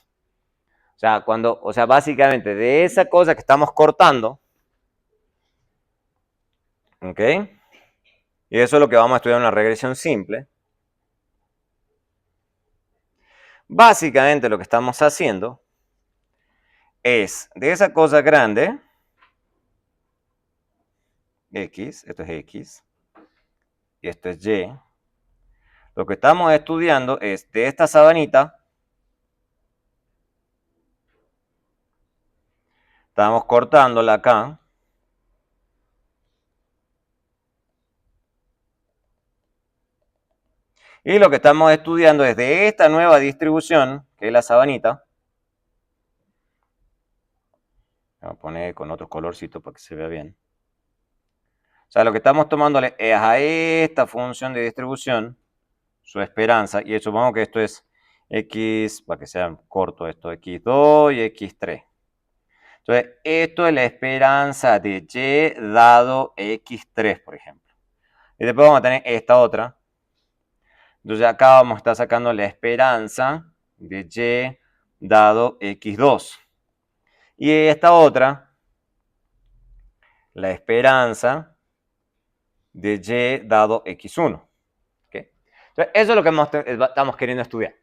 O sea, básicamente de esa cosa que estamos cortando, ¿ok? Y eso es lo que vamos a estudiar en una regresión simple. Básicamente lo que estamos haciendo es de esa cosa grande, x, esto es x, y esto es y. Lo que estamos estudiando es de esta sabanita, estamos cortándola acá, y lo que estamos estudiando es de esta nueva distribución, que es la sabanita. Voy a poner con otro colorcito para que se vea bien. O sea, lo que estamos tomándole es a esta función de distribución, su esperanza, y supongamos que esto es x, para que sea corto esto, x2 y x3. Entonces, esto es la esperanza de y dado x3, por ejemplo. Y después vamos a tener esta otra. Entonces acá vamos a estar sacando la esperanza de y dado x2. Y esta otra, la esperanza de y dado x1. ¿Okay? Entonces, eso es lo que estamos queriendo estudiar.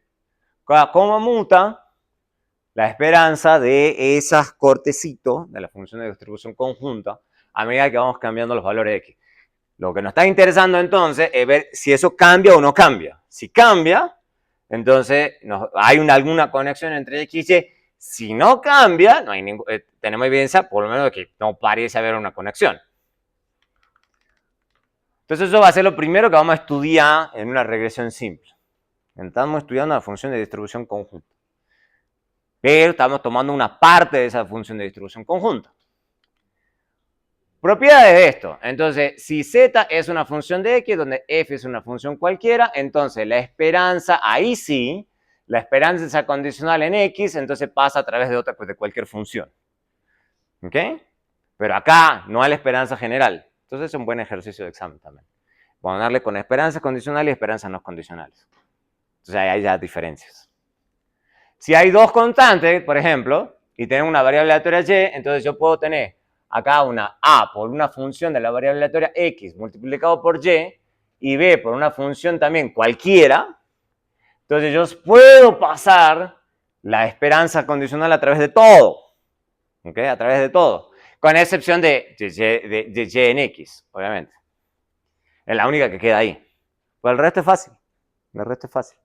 ¿Cómo muta la esperanza de esas cortecitos de la función de distribución conjunta a medida que vamos cambiando los valores de x? Lo que nos está interesando entonces es ver si eso cambia o no cambia. Si cambia, entonces hay alguna conexión entre x y y. Si no cambia, no hay tenemos evidencia por lo menos de que no parece haber una conexión. Entonces eso va a ser lo primero que vamos a estudiar en una regresión simple. Estamos estudiando la función de distribución conjunta. Pero estamos tomando una parte de esa función de distribución conjunta. Propiedades de esto. Entonces, si z es una función de x, donde f es una función cualquiera, entonces la esperanza, ahí sí, la esperanza es condicional en x, entonces pasa a través de de cualquier función. ¿Ok? Pero acá no hay la esperanza general. Entonces es un buen ejercicio de examen también. Vamos a darle con esperanzas condicionales y esperanzas no condicionales. Entonces ahí hay ya diferencias. Si hay dos constantes, por ejemplo, y tengo una variable aleatoria y, entonces yo puedo tener acá una a por una función de la variable aleatoria x multiplicado por y b por una función también cualquiera. Entonces yo puedo pasar la esperanza condicional a través de todo. ¿Ok? A través de todo. Con excepción de y en x, obviamente. Es la única que queda ahí. Pues el resto es fácil. El resto es fácil.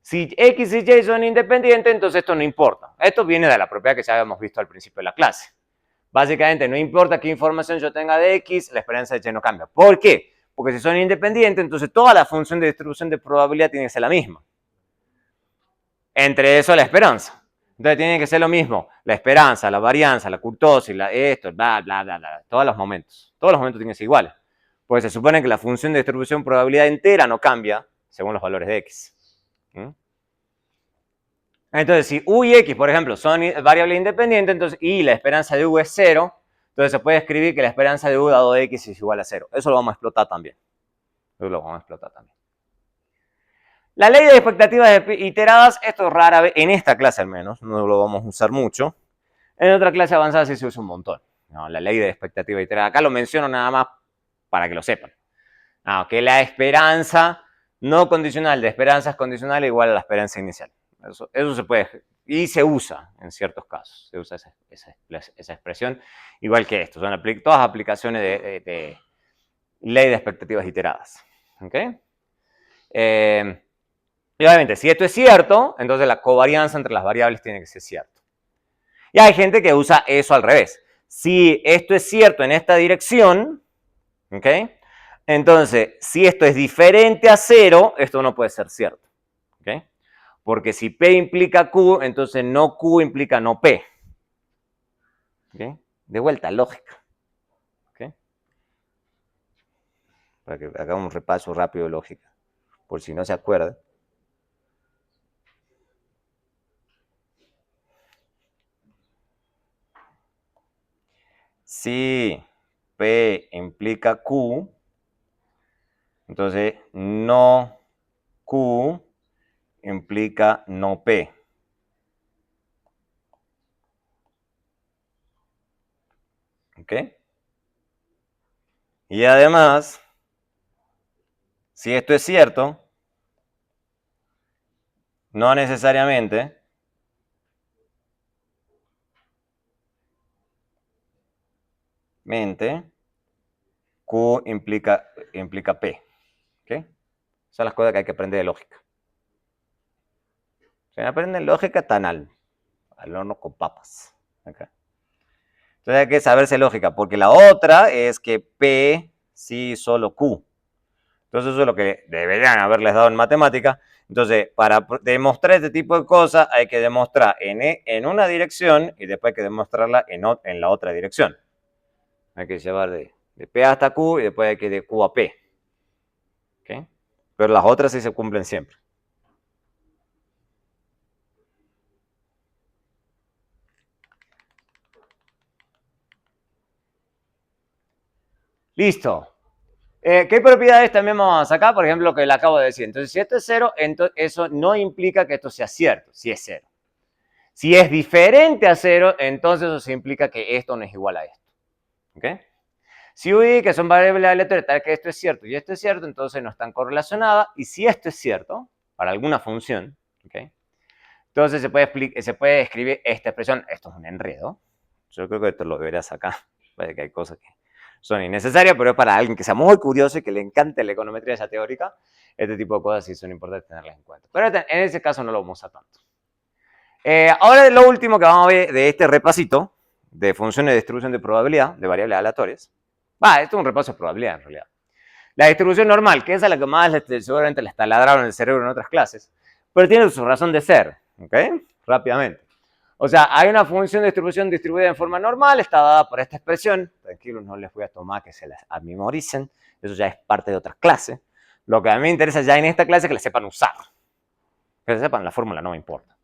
Si x y y son independientes, entonces esto no importa. Esto viene de la propiedad que ya habíamos visto al principio de la clase. Básicamente, no importa qué información yo tenga de x, la esperanza de y no cambia. ¿Por qué? Porque si son independientes, entonces toda la función de distribución de probabilidad tiene que ser la misma. Entre eso, la esperanza. Entonces tiene que ser lo mismo. La esperanza, la varianza, la kurtosis, esto, bla, bla, bla, bla. Todos los momentos. Todos los momentos tienen que ser iguales. Porque se supone que la función de distribución probabilidad entera no cambia según los valores de x. Entonces, si u y x, por ejemplo, son variables independientes, entonces, y la esperanza de u es 0, entonces se puede escribir que la esperanza de u dado de x es igual a 0. Eso lo vamos a explotar también. La ley de expectativas iteradas, esto es rara vez, en esta clase al menos, no lo vamos a usar mucho. En otra clase avanzada sí se usa un montón. No, la ley de expectativas iteradas. Acá lo menciono nada más para que lo sepan. Que la esperanza no condicional de esperanzas condicionales igual a la esperanza inicial. Eso se puede, y se usa en ciertos casos. Se usa esa expresión, igual que esto. Son todas aplicaciones de ley de expectativas iteradas. ¿Ok? Y obviamente, si esto es cierto, entonces la covarianza entre las variables tiene que ser cierto. Y hay gente que usa eso al revés. Si esto es cierto en esta dirección, ¿ok? Entonces, si esto es diferente a 0, esto no puede ser cierto. ¿Ok? Porque si P implica Q, entonces no Q implica no P. ¿Ok? De vuelta, lógica. ¿Ok? Para que hagamos un repaso rápido de lógica, por si no se acuerda. Si P implica Q, entonces no Q implica no P. ¿Ok? Y además, si esto es cierto, no necesariamente Q implica P. ¿Ok? Esas son las cosas que hay que aprender de lógica. Si aprenden lógica, están al horno con papas. ¿Okay? Entonces hay que saberse lógica, porque la otra es que P sí solo Q. Entonces eso es lo que deberían haberles dado en matemática. Entonces, para demostrar este tipo de cosas, hay que demostrar en una dirección y después hay que demostrarla en la otra dirección. Hay que llevar de P hasta Q y después hay que de Q a P. ¿Okay? Pero las otras sí se cumplen siempre. Listo. ¿Qué propiedades también vamos a sacar? Por ejemplo, lo que le acabo de decir. Entonces, si esto es 0, entonces eso no implica que esto sea cierto, si es 0. Si es diferente a 0, entonces eso implica que esto no es igual a esto. ¿Ok? Si UI, que son variables aleatorias, tal que esto es cierto y esto es cierto, entonces no están correlacionadas. Y si esto es cierto, para alguna función, ¿ok? Entonces se puede escribir esta expresión. Esto es un enredo. Yo creo que esto lo deberías acá. Parece que hay cosas que son innecesarias, pero es para alguien que sea muy curioso y que le encante la econometría esa teórica. Este tipo de cosas sí son importantes tenerlas en cuenta. Pero en ese caso no lo vamos a usar tanto. Ahora lo último que vamos a ver de este repasito de funciones de distribución de probabilidad, de variables aleatorias. Esto es un repaso de probabilidad en realidad. La distribución normal, que es a la que más seguramente les taladraron el cerebro en otras clases, pero tiene su razón de ser, ¿ok? Rápidamente. O sea, hay una función de distribución distribuida en forma normal, está dada por esta expresión. Tranquilos, no les voy a tomar que se las memoricen, eso ya es parte de otra clase. Lo que a mí me interesa ya en esta clase es que la sepan usar. Que sepan la fórmula, no me importa.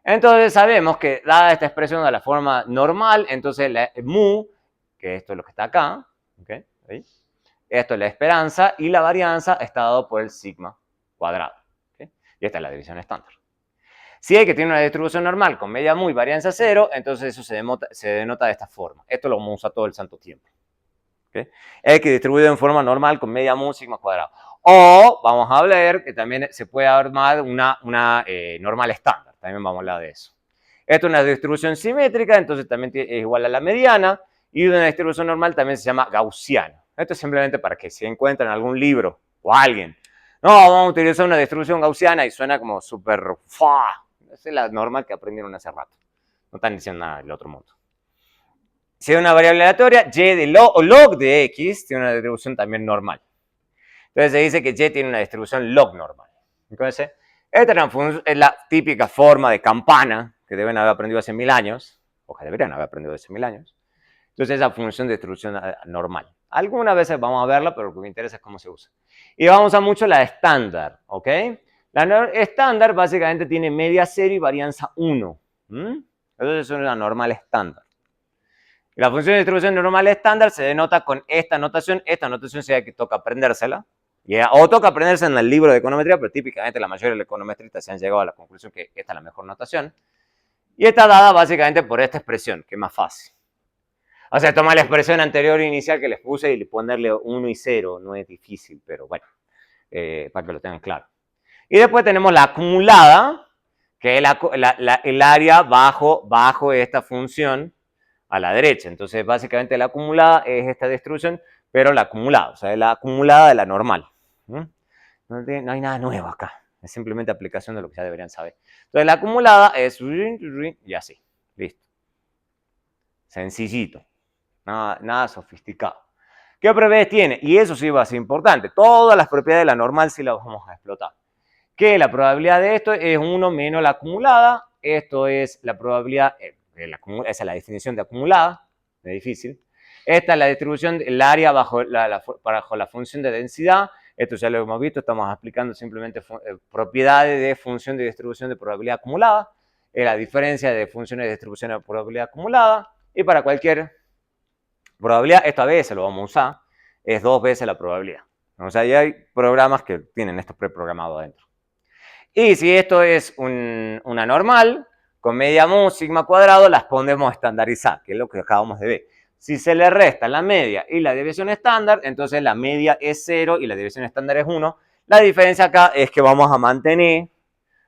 Entonces sabemos que dada esta expresión de la forma normal, entonces la mu, que esto es lo que está acá, ¿okay? ¿Ahí? Esto es la esperanza y la varianza está dado por el sigma cuadrado. ¿Okay? Y esta es la división estándar. Si hay que tiene una distribución normal con media mu y varianza 0, entonces eso se denota de esta forma. Esto lo vamos a usar todo el santo tiempo. ¿Okay? Hay que distribuido en forma normal con media mu sigma cuadrado. O vamos a ver que también se puede armar una normal estándar. También vamos a hablar de eso. Esto es una distribución simétrica, entonces también es igual a la mediana. Y una distribución normal también se llama gaussiana. Esto es simplemente para que si encuentran algún libro o alguien, no, vamos a utilizar una distribución gaussiana y suena como súper... Esa es la normal que aprendieron hace rato. No están diciendo nada del otro mundo. Si hay una variable aleatoria, y de log de x tiene una distribución también normal. Entonces se dice que y tiene una distribución log normal. Entonces, esta es la típica forma de campana que deben haber aprendido hace 1000 años, o que deberían haber aprendido hace 1000 años. Entonces, esa función de distribución normal. Algunas veces vamos a verla, pero lo que me interesa es cómo se usa. Y vamos a usar mucho la estándar, ¿ok? La estándar básicamente tiene media 0 y varianza 1. Entonces, es una normal estándar. La función de distribución normal estándar se denota con esta notación. Esta notación sea que toca aprendérsela. O toca aprenderse en el libro de econometría, pero típicamente la mayoría de los econometristas se han llegado a la conclusión que esta es la mejor notación. Y está dada básicamente por esta expresión, que es más fácil. O sea, tomar la expresión anterior inicial que les puse y ponerle 1 y 0 no es difícil, pero bueno, para que lo tengan claro. Y después tenemos la acumulada, que es el área bajo esta función a la derecha. Entonces, básicamente la acumulada es esta distribución, pero la acumulada, o sea, la acumulada de la normal. No hay nada nuevo acá, es simplemente aplicación de lo que ya deberían saber. Entonces, la acumulada es y así, listo. Sencillito, nada sofisticado. ¿Qué propiedades tiene? Y eso sí va a ser importante. Todas las propiedades de la normal sí las vamos a explotar. Que la probabilidad de esto es 1 menos la acumulada. Esto es la probabilidad, esa es la definición de acumulada, es difícil. Esta es la distribución del área bajo la función de densidad. Esto ya lo hemos visto, estamos aplicando simplemente propiedades de función de distribución de probabilidad acumulada. La diferencia de funciones de distribución de probabilidad acumulada. Y para cualquier probabilidad, esto a veces lo vamos a usar, es 2 veces la probabilidad. O sea, ya hay programas que tienen esto preprogramado adentro. Y si esto es una normal, con media mu, sigma cuadrado, las podemos estandarizar, que es lo que acabamos de ver. Si se le resta la media y la desviación estándar, entonces la media es 0 y la desviación estándar es 1. La diferencia acá es que vamos a mantener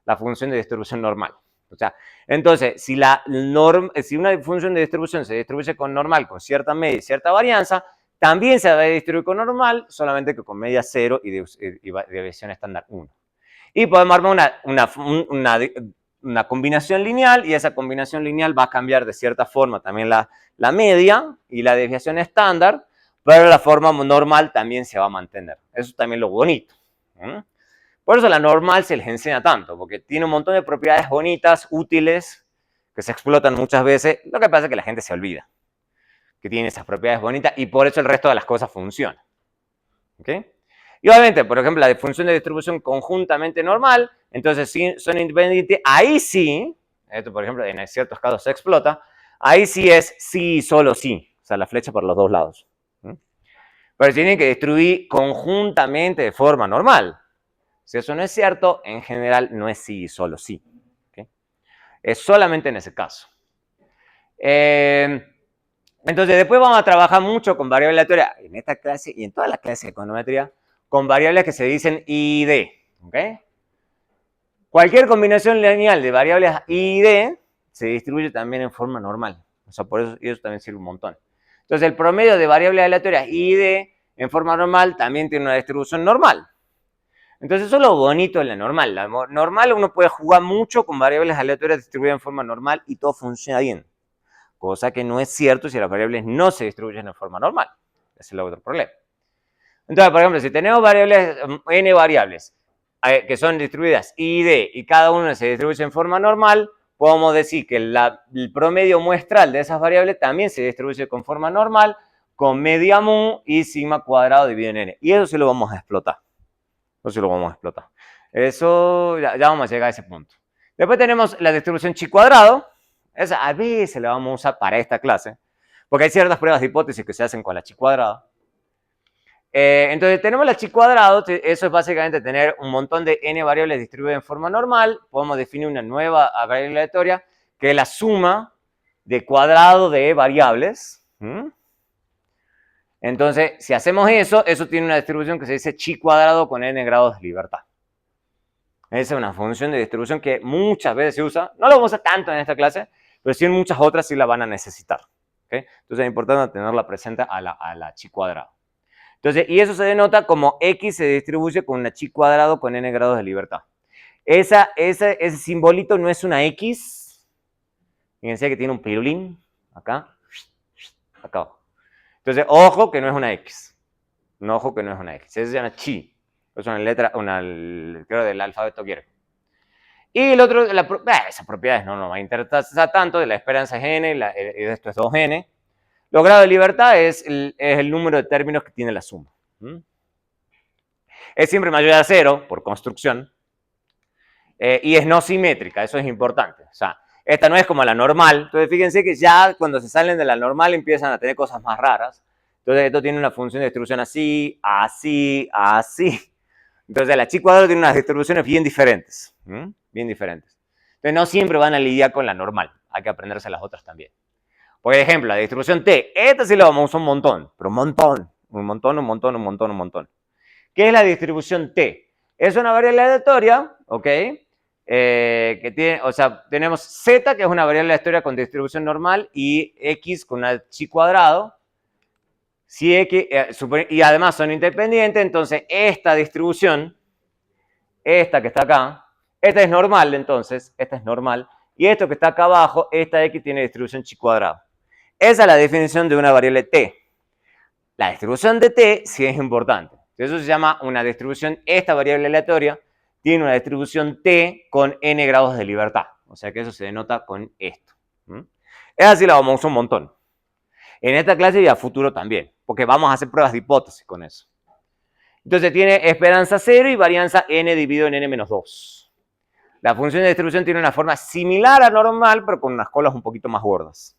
la función de distribución normal. O sea, entonces, si una función de distribución se distribuye con normal, con cierta media y cierta varianza, también se va a distribuir con normal, solamente que con media 0 y desviación estándar 1. Y podemos armar una combinación lineal, y esa combinación lineal va a cambiar de cierta forma también la media y la desviación estándar, pero la forma normal también se va a mantener. Eso es también lo bonito. Por eso la normal se les enseña tanto, porque tiene un montón de propiedades bonitas, útiles, que se explotan muchas veces. Lo que pasa es que la gente se olvida que tiene esas propiedades bonitas y por eso el resto de las cosas funcionan. ¿Ok? Y obviamente, por ejemplo, la función de distribución conjuntamente normal, entonces si son independientes, ahí sí, esto por ejemplo en ciertos casos se explota, ahí sí es sí y solo sí, o sea, la flecha por los dos lados. Pero tienen que distribuir conjuntamente de forma normal. Si eso no es cierto, en general no es sí y solo sí. ¿Okay? Es solamente en ese caso. Entonces, después vamos a trabajar mucho con variables aleatorias en esta clase y en todas las clases de econometría, con variables que se dicen I y D. ¿Okay? Cualquier combinación lineal de variables I y D se distribuye también en forma normal. O sea, por eso también sirve un montón. Entonces, el promedio de variables aleatorias I y D en forma normal también tiene una distribución normal. Entonces, eso es lo bonito de la normal. La normal uno puede jugar mucho con variables aleatorias distribuidas en forma normal y todo funciona bien. Cosa que no es cierto si las variables no se distribuyen en forma normal. Ese es el otro problema. Entonces, por ejemplo, si tenemos variables, n variables, que son distribuidas I y D, y cada una se distribuye en forma normal, podemos decir que el promedio muestral de esas variables también se distribuye con forma normal, con media mu y sigma cuadrado dividido en n. Y eso sí lo vamos a explotar. Eso sí lo vamos a explotar. Eso, ya vamos a llegar a ese punto. Después tenemos la distribución chi cuadrado. Esa a veces la vamos a usar para esta clase, porque hay ciertas pruebas de hipótesis que se hacen con la chi cuadrada. Entonces tenemos la chi cuadrado, eso es básicamente tener un montón de n variables distribuidas en forma normal. Podemos definir una nueva variable aleatoria, que es la suma de cuadrado de variables. Entonces, si hacemos eso, eso tiene una distribución que se dice chi cuadrado con n grados de libertad. Esa es una función de distribución que muchas veces se usa. No lo vamos a usar tanto en esta clase, pero sí en muchas otras sí la van a necesitar. ¿Okay? Entonces es importante tenerla presente a la chi cuadrado. Entonces, y eso se denota como x se distribuye con una chi cuadrado con n grados de libertad. Ese simbolito no es una x. Fíjense que tiene un pirulín acá, acá abajo. Entonces, ojo que no es una x. No, ojo que no es una x. Eso se llama chi. Es una letra, creo, del alfabeto griego. Y el otro, esas propiedades no nos va a interesar tanto, de la esperanza es n, y de esto es 2n. Los grados de libertad es el número de términos que tiene la suma. Es siempre mayor a 0 por construcción. Y es no simétrica, eso es importante. O sea, esta no es como la normal. Entonces, fíjense que ya cuando se salen de la normal empiezan a tener cosas más raras. Entonces, esto tiene una función de distribución así, así, así. Entonces, la chi cuadrado tiene unas distribuciones bien diferentes. Bien diferentes. Entonces, no siempre van a lidiar con la normal. Hay que aprenderse las otras también. Por ejemplo, la distribución T. Esta sí la vamos a usar un montón. Pero un montón. Un montón, un montón, un montón, un montón. ¿Qué es la distribución T? Es una variable aleatoria, ¿ok? Que tiene, o sea, tenemos Z, que es una variable aleatoria con distribución normal, y X con una chi cuadrado. Si X, y además son independientes, entonces esta distribución, esta que está acá, esta es normal, entonces, esta es normal, y esto que está acá abajo, esta X tiene distribución chi cuadrado. Esa es la definición de una variable T. La distribución de T sí es importante. Eso se llama una distribución, esta variable aleatoria tiene una distribución T con n grados de libertad. O sea que eso se denota con esto. Esa sí la vamos a usar un montón. En esta clase y a futuro también, porque vamos a hacer pruebas de hipótesis con eso. Entonces tiene esperanza 0 y varianza n dividido en n-2. La función de distribución tiene una forma similar a normal, pero con unas colas un poquito más gordas.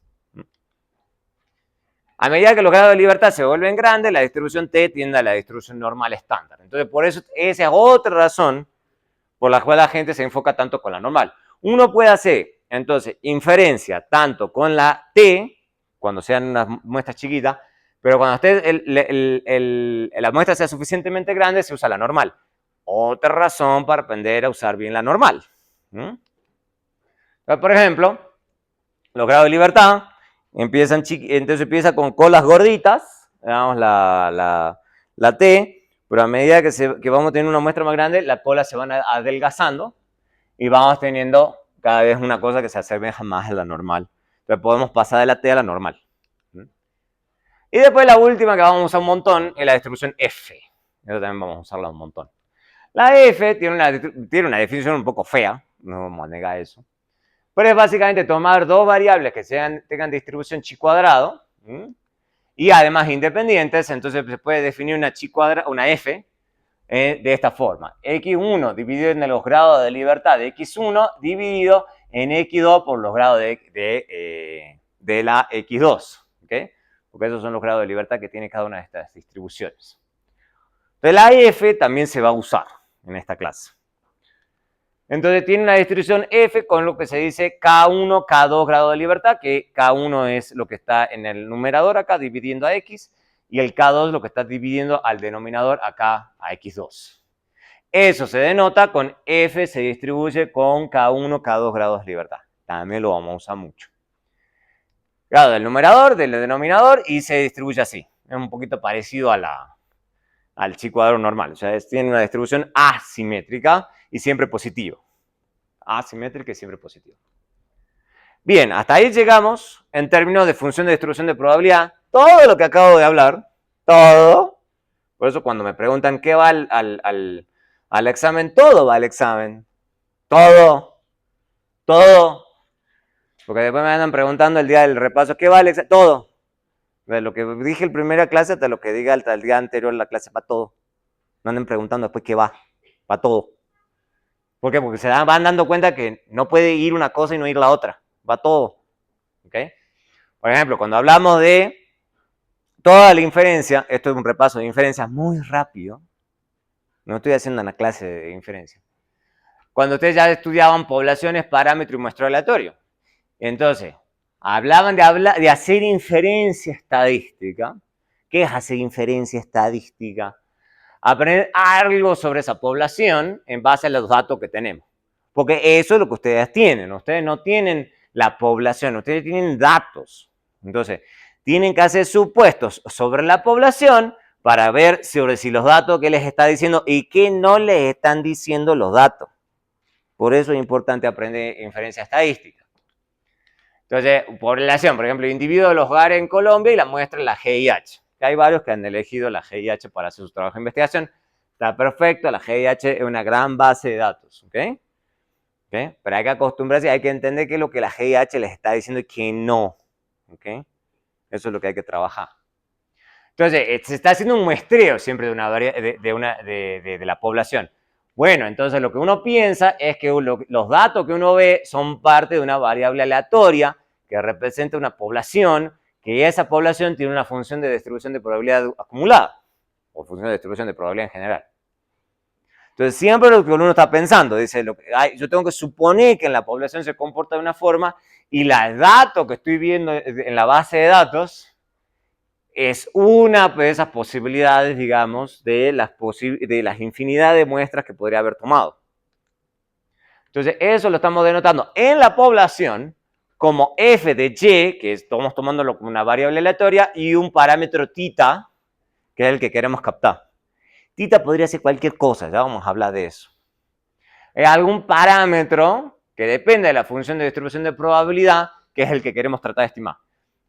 A medida que los grados de libertad se vuelven grandes, la distribución T tiende a la distribución normal estándar. Entonces, por eso, esa es otra razón por la cual la gente se enfoca tanto con la normal. Uno puede hacer, entonces, inferencia tanto con la T, cuando sean unas muestras chiquitas, pero cuando la muestra sea suficientemente grande, se usa la normal. Otra razón para aprender a usar bien la normal. Por ejemplo, los grados de libertad entonces empieza con colas gorditas, digamos la T, pero a medida que vamos teniendo una muestra más grande, las colas se van adelgazando y vamos teniendo cada vez una cosa que se asemeja más a la normal. Entonces podemos pasar de la T a la normal. Y después la última que vamos a usar un montón es la distribución F. Eso también vamos a usarla un montón. La F tiene una definición un poco fea, no vamos a negar eso. Pero es básicamente tomar dos variables que tengan distribución chi cuadrado y además independientes, entonces se puede definir una F de esta forma. X1 dividido en los grados de libertad de X1 dividido en X2 por los grados de la X2. ¿Okay? Porque esos son los grados de libertad que tiene cada una de estas distribuciones. Entonces la F también se va a usar en esta clase. Entonces tiene una distribución F con lo que se dice K1, K2 grado de libertad, que K1 es lo que está en el numerador acá dividiendo a X, y el K2 lo que está dividiendo al denominador acá a X2. Eso se denota con F se distribuye con K1, K2 grados de libertad. También lo vamos a usar mucho. Grado del numerador, del denominador, y se distribuye así. Es un poquito parecido al chi cuadrado normal. O sea, tiene una distribución asimétrica y siempre positivo. Asimétrica y siempre positivo. Bien, hasta ahí llegamos en términos de función de distribución de probabilidad. Todo lo que acabo de hablar, todo. Por eso cuando me preguntan qué va al examen, todo va al examen. Todo. Todo. Porque después me andan preguntando el día del repaso, ¿qué va al examen? Todo. De lo que dije en primera clase hasta lo que diga hasta el día anterior en la clase, va todo. No anden preguntando después qué va. Va todo. ¿Por qué? Porque se van dando cuenta que no puede ir una cosa y no ir la otra. Va todo. ¿Ok? Por ejemplo, cuando hablamos de toda la inferencia, esto es un repaso de inferencias muy rápido. No estoy haciendo una clase de inferencia. Cuando ustedes ya estudiaban poblaciones, parámetro y muestreo aleatorio. Entonces, hablaban de hacer inferencia estadística. ¿Qué es hacer inferencia estadística? Aprender algo sobre esa población en base a los datos que tenemos. Porque eso es lo que ustedes tienen. Ustedes no tienen la población, ustedes tienen datos. Entonces, tienen que hacer supuestos sobre la población para ver si los datos que les está diciendo y qué no les están diciendo los datos. Por eso es importante aprender inferencia estadística. Entonces, población, por ejemplo, el individuo de los hogares en Colombia y la muestra en la GIH. Hay varios que han elegido la GIH para hacer su trabajo de investigación. Está perfecto, la GIH es una gran base de datos, ¿ok? Pero hay que acostumbrarse, hay que entender qué es lo que la GIH les está diciendo y qué no, ¿ok? Eso es lo que hay que trabajar. Entonces, se está haciendo un muestreo siempre de la población. Bueno, entonces lo que uno piensa es que los datos que uno ve son parte de una variable aleatoria que representa una población, que esa población tiene una función de distribución de probabilidad acumulada, o función de distribución de probabilidad en general. Entonces, siempre lo que uno está pensando, dice, yo tengo que suponer que en la población se comporta de una forma y los datos que estoy viendo en la base de datos es una de esas posibilidades, digamos, de las infinidad de muestras que podría haber tomado. Entonces, eso lo estamos denotando en la población como f de y, que estamos tomándolo como una variable aleatoria, y un parámetro tita, que es el que queremos captar. Tita podría ser cualquier cosa, ya vamos a hablar de eso. Es algún parámetro que depende de la función de distribución de probabilidad, que es el que queremos tratar de estimar.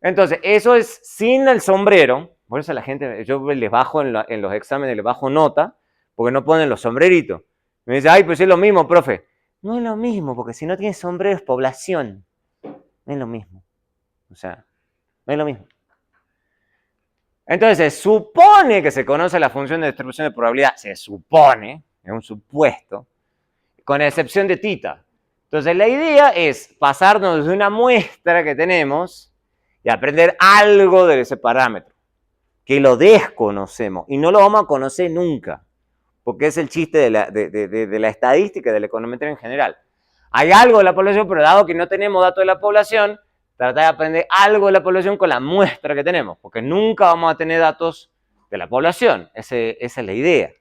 Entonces, eso es sin el sombrero. Por eso la gente, yo les bajo en los exámenes, les bajo nota, porque no ponen los sombreritos. Me dice, ay, pues es lo mismo, profe. No es lo mismo, porque si no tienes sombrero es población. No es lo mismo. O sea, no es lo mismo. Entonces, se supone que se conoce la función de distribución de probabilidad. Se supone, es un supuesto, con excepción de tita. Entonces, la idea es pasarnos de una muestra que tenemos y aprender algo de ese parámetro, que lo desconocemos y no lo vamos a conocer nunca, porque es el chiste de la estadística y de la econometría en general. Hay algo de la población, pero dado que no tenemos datos de la población, tratar de aprender algo de la población con la muestra que tenemos, porque nunca vamos a tener datos de la población. Esa es la idea.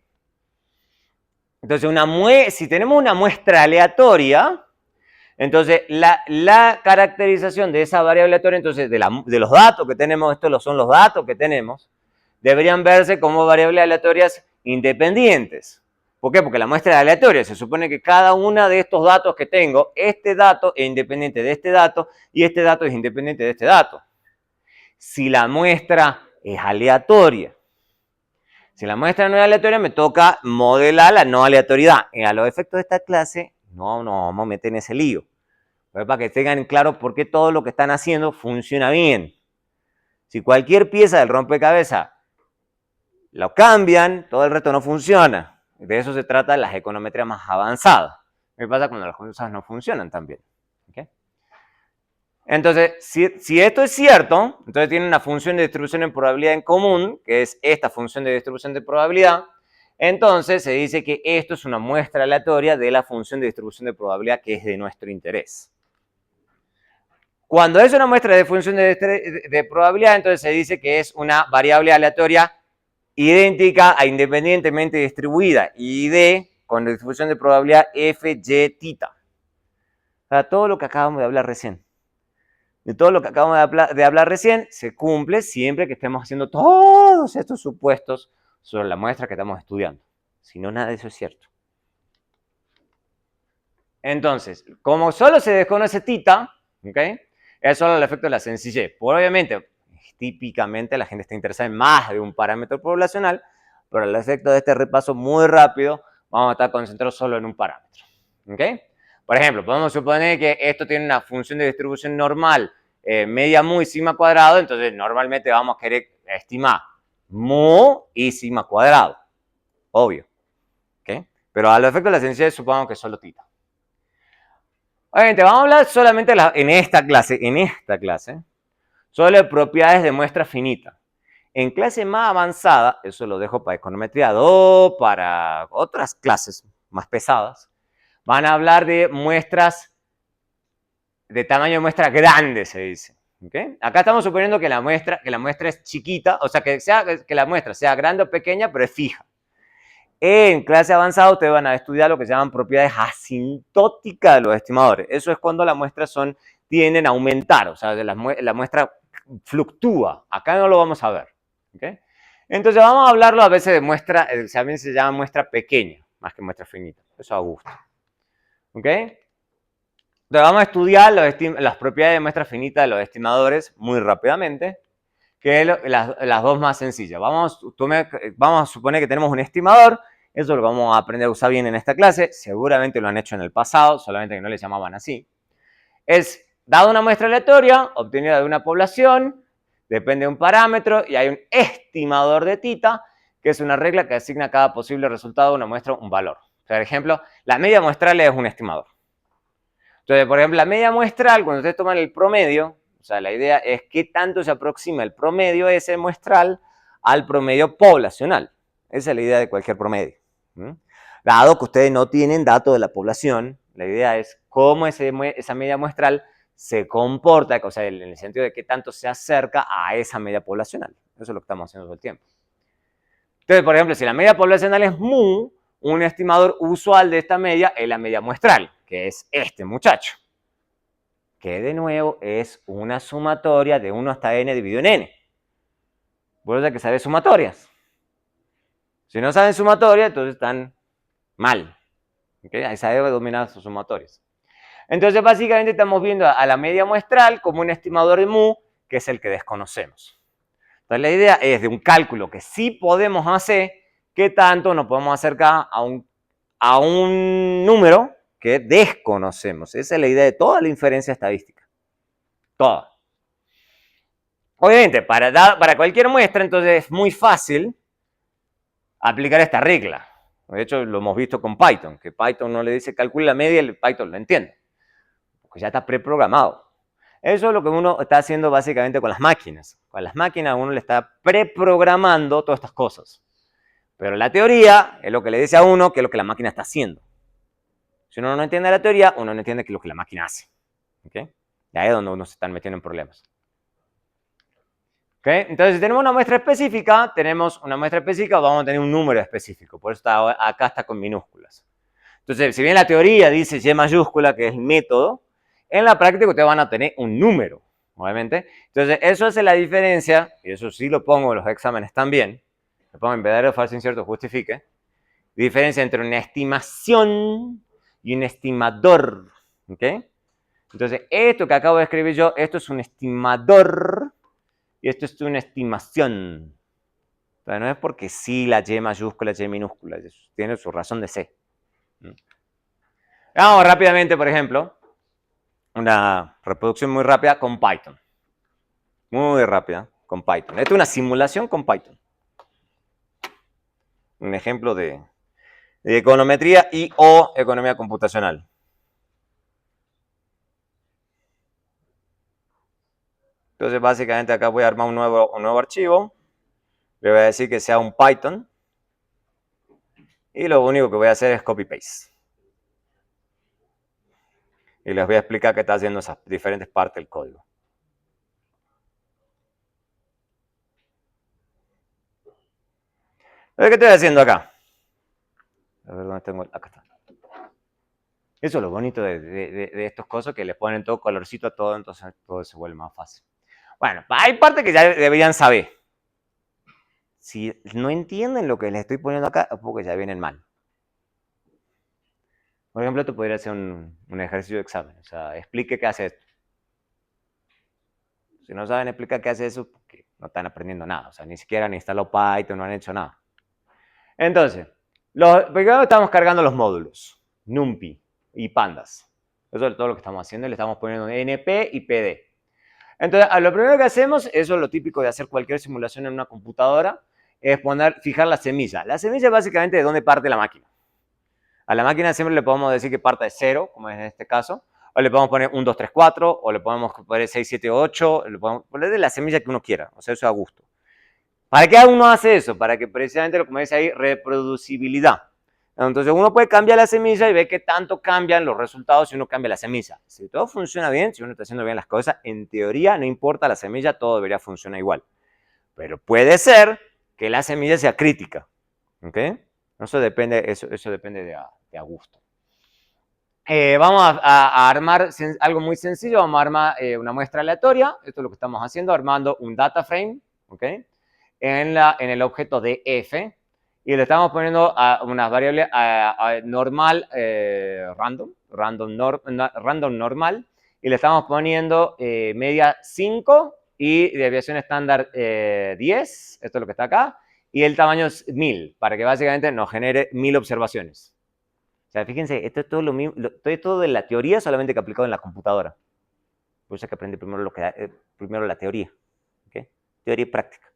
Entonces, si tenemos una muestra aleatoria, entonces la caracterización de esa variable aleatoria, entonces de los datos que tenemos, estos son los datos que tenemos, deberían verse como variables aleatorias independientes. ¿Por qué? Porque la muestra es aleatoria. Se supone que cada uno de estos datos que tengo, este dato es independiente de este dato y este dato es independiente de este dato. Si la muestra es aleatoria, si la muestra no es aleatoria, me toca modelar la no aleatoriedad. Y a los efectos de esta clase, no nos vamos a meter en ese lío. Pero para que tengan claro por qué todo lo que están haciendo funciona bien. Si cualquier pieza del rompecabezas lo cambian, todo el resto no funciona. De eso se trata las econometrías más avanzadas. ¿Qué pasa cuando las cosas no funcionan tan bien? ¿Okay? Entonces, si esto es cierto, entonces tiene una función de distribución en probabilidad en común, que es esta función de distribución de probabilidad, Entonces se dice que esto es una muestra aleatoria de la función de distribución de probabilidad que es de nuestro interés. Cuando es una muestra de función de probabilidad, entonces se dice que es una variable aleatoria idéntica a independientemente distribuida, y de con distribución de probabilidad f, y, tita. O sea, todo lo que acabamos de hablar recién. De todo lo que acabamos de hablar recién, se cumple siempre que estemos haciendo todos estos supuestos sobre la muestra que estamos estudiando. Si no, nada de eso es cierto. Entonces, como solo se desconoce tita, ¿okay? Es solo el efecto de la sencillez. Obviamente, típicamente la gente está interesada en más de un parámetro poblacional, pero el efecto de este repaso muy rápido, vamos a estar concentrados solo en un parámetro. ¿Okay? Por ejemplo, podemos suponer que esto tiene una función de distribución normal, media mu y sigma cuadrado, entonces normalmente vamos a querer estimar mu y sigma cuadrado. Obvio. ¿Okay? Pero a los efectos de la sencillez supongo que solo tita. Obviamente, vamos a hablar solamente en esta clase, solo de propiedades de muestra finita. En clase más avanzada, eso lo dejo para econometría 2, para otras clases más pesadas, van a hablar de muestras de tamaño de muestra grande, se dice. ¿Okay? Acá estamos suponiendo que la muestra es chiquita, o sea, que la muestra sea grande o pequeña, pero es fija. En clase avanzada ustedes van a estudiar lo que se llaman propiedades asintóticas de los estimadores. Eso es cuando las muestras tienden a aumentar, o sea, la muestra fluctúa. Acá no lo vamos a ver. ¿Okay? Entonces vamos a hablarlo a veces de muestra, también se llama muestra pequeña, más que muestra finita. Eso a gusto. ¿Ok? Entonces vamos a estudiar las propiedades de muestra finita de los estimadores muy rápidamente, que es las dos más sencillas. Vamos a suponer que tenemos un estimador. Eso lo vamos a aprender a usar bien en esta clase. Seguramente lo han hecho en el pasado, solamente que no les llamaban así. Es, dado una muestra aleatoria, obtenida de una población, depende de un parámetro, y hay un estimador de tita, que es una regla que asigna a cada posible resultado de una muestra un valor. Por ejemplo, la media muestral es un estimador. Entonces, por ejemplo, la media muestral, cuando ustedes toman el promedio, o sea, la idea es qué tanto se aproxima el promedio ese muestral al promedio poblacional. Esa es la idea de cualquier promedio. Dado que ustedes no tienen datos de la población, la idea es cómo esa media muestral se comporta, o sea, en el sentido de qué tanto se acerca a esa media poblacional. Eso es lo que estamos haciendo todo el tiempo. Entonces, por ejemplo, si la media poblacional es mu, un estimador usual de esta media es la media muestral, que es este muchacho, que de nuevo es una sumatoria de 1 hasta n dividido en n. Por eso hay que saber sumatorias. Si no saben sumatorias, entonces están mal. ¿Okay? Ahí sabe dominar sus sumatorias. Entonces, básicamente estamos viendo a la media muestral como un estimador de mu, que es el que desconocemos. Entonces, la idea es de un cálculo que sí podemos hacer, qué tanto nos podemos acercar a un número que desconocemos. Esa es la idea de toda la inferencia estadística. Toda. Obviamente, para cualquier muestra, entonces es muy fácil aplicar esta regla. De hecho, lo hemos visto con Python, que Python no le dice calcule la media y el Python lo entiende. Porque ya está preprogramado. Eso es lo que uno está haciendo básicamente con las máquinas. Con las máquinas uno le está preprogramando todas estas cosas. Pero la teoría es lo que le dice a uno que es lo que la máquina está haciendo. Si uno no entiende la teoría, uno no entiende qué es lo que la máquina hace. ¿Okay? Y ahí es donde uno se está metiendo en problemas. ¿Okay? Entonces, si tenemos una muestra específica, vamos a tener un número específico. Por eso acá está con minúsculas. Entonces, si bien la teoría dice Y mayúscula, que es el método, en la práctica ustedes van a tener un número, obviamente. Entonces, eso hace la diferencia, y eso sí lo pongo en los exámenes también. Lo pongo en verdadero, falso, incierto, justifique. Diferencia entre una estimación y un estimador. ¿Ok? Entonces, esto que acabo de escribir yo, esto es un estimador y esto es una estimación. Entonces, no es porque sí la Y mayúscula, Y minúscula, tiene su razón de ser. Vamos rápidamente, por ejemplo, una reproducción muy rápida con Python. Muy rápida con Python. Esto es una simulación con Python. Un ejemplo de econometría y o economía computacional. Entonces, básicamente acá voy a armar un nuevo archivo. Le voy a decir que sea un Python. Y lo único que voy a hacer es copy-paste. Y les voy a explicar qué está haciendo esas diferentes partes del código. ¿Qué estoy haciendo acá? A ver dónde tengo. Acá está. Eso es lo bonito de estos cosas, que le ponen todo colorcito a todo, entonces todo se vuelve más fácil. Bueno, hay partes que ya deberían saber. Si no entienden lo que les estoy poniendo acá, es porque ya vienen mal. Por ejemplo, esto podría ser un ejercicio de examen. O sea, explique qué hace esto. Si no saben explicar qué hace eso, porque no están aprendiendo nada. O sea, ni siquiera han instalado Python, no han hecho nada. Entonces, primero estamos cargando los módulos, NumPy y Pandas. Eso es todo lo que estamos haciendo. Le estamos poniendo NP y PD. Entonces, lo primero que hacemos, eso es lo típico de hacer cualquier simulación en una computadora, es fijar la semilla. La semilla es básicamente de dónde parte la máquina. A la máquina siempre le podemos decir que parta de 0, como es en este caso, o le podemos poner 1, 2, 3, 4, o le podemos poner 6, 7, 8, le podemos poner de la semilla que uno quiera, o sea, eso a gusto. ¿Para qué uno hace eso? Para que precisamente, como dice ahí, reproducibilidad. Entonces uno puede cambiar la semilla y ver qué tanto cambian los resultados si uno cambia la semilla. Si todo funciona bien, si uno está haciendo bien las cosas, en teoría no importa la semilla, todo debería funcionar igual. Pero puede ser que la semilla sea crítica. ¿Ok? Eso depende de a gusto. Vamos a armar algo muy sencillo. Vamos a armar una muestra aleatoria. Esto es lo que estamos haciendo, armando un data frame, ¿ok? En el objeto de f, y le estamos poniendo a unas variables normal, random normal, y le estamos poniendo media 5 y desviación estándar 10, esto es lo que está acá, y el tamaño es 1000, para que básicamente nos genere 1000 observaciones. O sea, fíjense, esto es todo lo mismo, esto es todo de la teoría, solamente que aplicado en la computadora. Por eso hay que aprender primero la teoría, ¿ok? Teoría y práctica.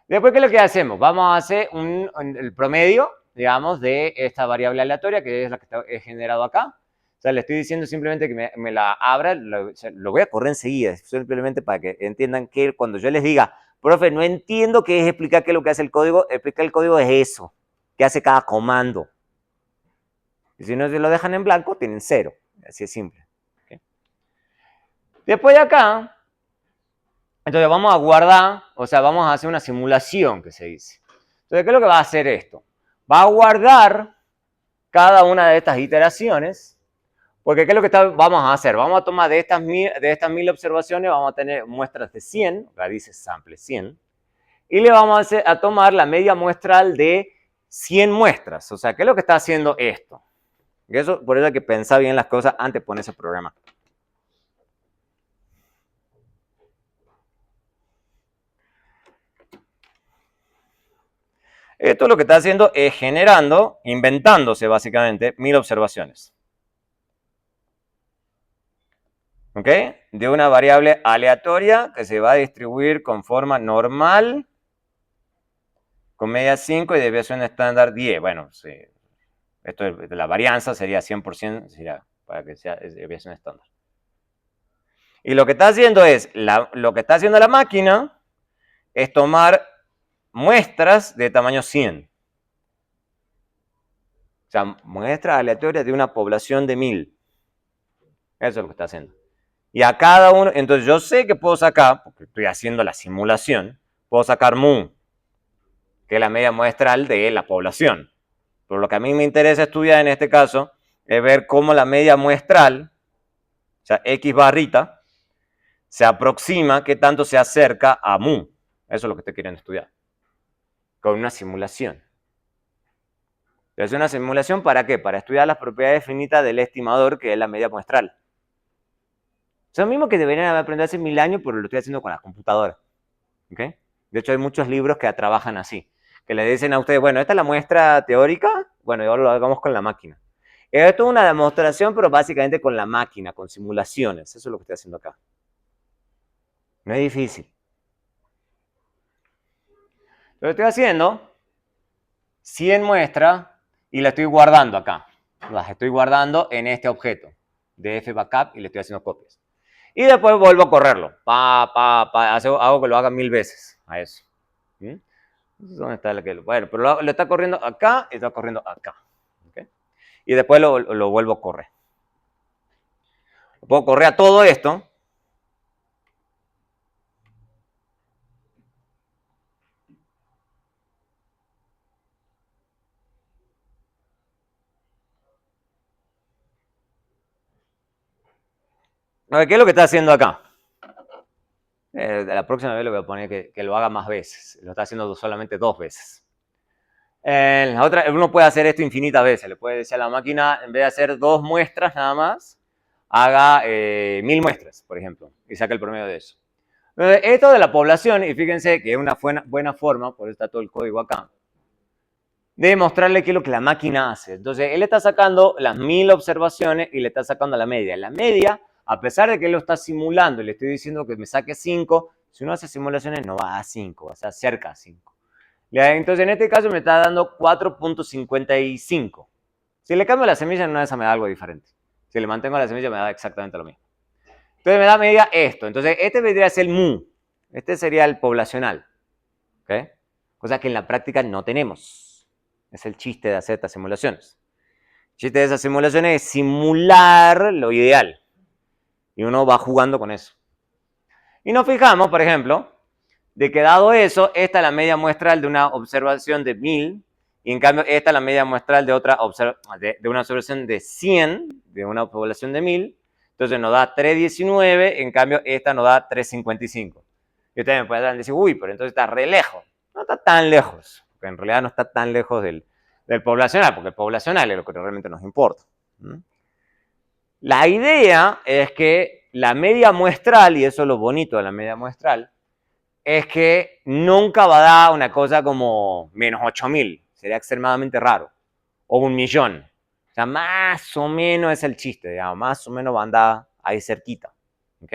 Después, ¿qué es lo que hacemos? Vamos a hacer el promedio, digamos, de esta variable aleatoria, que es la que he generado acá. O sea, le estoy diciendo simplemente que me la abra, lo voy a correr enseguida, simplemente para que entiendan que cuando yo les diga, profe, no entiendo qué es explicar qué es lo que hace el código, explicar el código es eso, qué hace cada comando. Y si no se lo dejan en blanco, tienen 0. Así es simple. ¿Okay? Después de acá, entonces vamos a guardar, o sea, vamos a hacer una simulación, que se dice. Entonces, ¿qué es lo que va a hacer esto? Va a guardar cada una de estas iteraciones, porque ¿qué es lo que vamos a hacer? Vamos a tomar de estas 1000 observaciones, vamos a tener muestras de 100, acá dice sample 100, y le vamos a tomar la media muestral de 100 muestras. O sea, ¿qué es lo que está haciendo esto? Por eso hay que pensar bien las cosas antes de poner ese programa. Esto lo que está haciendo es inventándose básicamente 1000 observaciones. ¿Ok? De una variable aleatoria que se va a distribuir con forma normal, con media 5 y desviación estándar 10. Bueno, sí. Esto de la varianza sería 100%, sería para que sea desviación estándar. Y lo que está haciendo lo que está haciendo la máquina es tomar muestras de tamaño 100. O sea, muestras aleatorias de una población de 1000. Eso es lo que está haciendo. Y a cada uno, entonces yo sé que puedo sacar, porque estoy haciendo la simulación, puedo sacar mu, que es la media muestral de la población. Pero lo que a mí me interesa estudiar en este caso es ver cómo la media muestral, o sea, X barrita, se aproxima, qué tanto se acerca a mu. Eso es lo que estoy queriendo estudiar. Con una simulación. Entonces, ¿una simulación para qué? Para estudiar las propiedades finitas del estimador, que es la media muestral. Es lo mismo que deberían haber aprendido hace 1000 años, pero lo estoy haciendo con la computadora. ¿Okay? De hecho, hay muchos libros que trabajan así, que le dicen a ustedes, bueno, esta es la muestra teórica, bueno, y ahora lo hagamos con la máquina. Esto es una demostración, pero básicamente con la máquina, con simulaciones. Eso es lo que estoy haciendo acá. No es difícil. Lo estoy haciendo 100 muestras y la estoy guardando acá. Las estoy guardando en este objeto de fbackup y le estoy haciendo copias. Y después vuelvo a correrlo. Hago que lo haga 1000 veces a eso. ¿Sí? ¿Dónde está el que? Bueno, pero lo está corriendo acá y está corriendo acá. ¿Okay? Y después lo vuelvo a correr. Lo puedo correr a todo esto. A ver, ¿qué es lo que está haciendo acá? La próxima vez le voy a poner que lo haga más veces. Lo está haciendo solamente 2 veces. La otra, uno puede hacer esto infinitas veces. Le puede decir a la máquina, en vez de hacer 2 muestras nada más, haga 1000 muestras, por ejemplo, y saque el promedio de eso. Esto de la población, y fíjense que es una buena forma, por eso está todo el código acá, de mostrarle qué es lo que la máquina hace. Entonces, él está sacando las 1000 observaciones y le está sacando la media. La media, a pesar de que él lo está simulando y le estoy diciendo que me saque 5, si uno hace simulaciones no va a 5, va a estar cerca a 5. Entonces, en este caso me está dando 4.55. Si le cambio la semilla en una de esas me da algo diferente. Si le mantengo la semilla me da exactamente lo mismo. Entonces me da media esto. Entonces, este vendría a ser el mu. Este sería el poblacional. ¿Okay? Cosa que en la práctica no tenemos. Es el chiste de hacer estas simulaciones. El chiste de esas simulaciones es simular lo ideal. Y uno va jugando con eso. Y nos fijamos, por ejemplo, de que dado eso, esta es la media muestral de una observación de 1000, y en cambio esta es la media muestral de una observación de 100, de una población de 1000, entonces nos da 319, en cambio esta nos da 355. Y ustedes me pueden decir, uy, pero entonces está re lejos. No está tan lejos, porque en realidad no está tan lejos del poblacional, porque el poblacional es lo que realmente nos importa. La idea es que la media muestral, y eso es lo bonito de la media muestral, es que nunca va a dar una cosa como menos 8000. Sería extremadamente raro. O 1.000.000. O sea, más o menos es el chiste, digamos. Más o menos va a andar ahí cerquita. ¿Ok?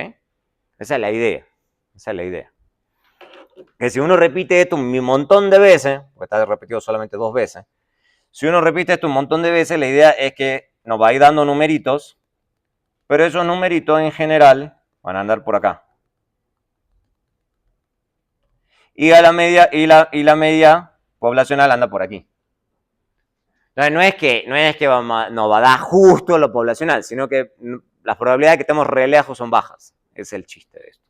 Esa es la idea. Esa es la idea. Que si uno repite esto un montón de veces, porque está repetido solamente 2 veces, si uno repite esto un montón de veces, la idea es que nos va a ir dando numeritos, pero esos numeritos en general van a andar por acá. Y la media poblacional anda por aquí. Entonces, no es que nos va a dar justo lo poblacional, sino que las probabilidades de que estemos re lejos son bajas. Es el chiste de esto.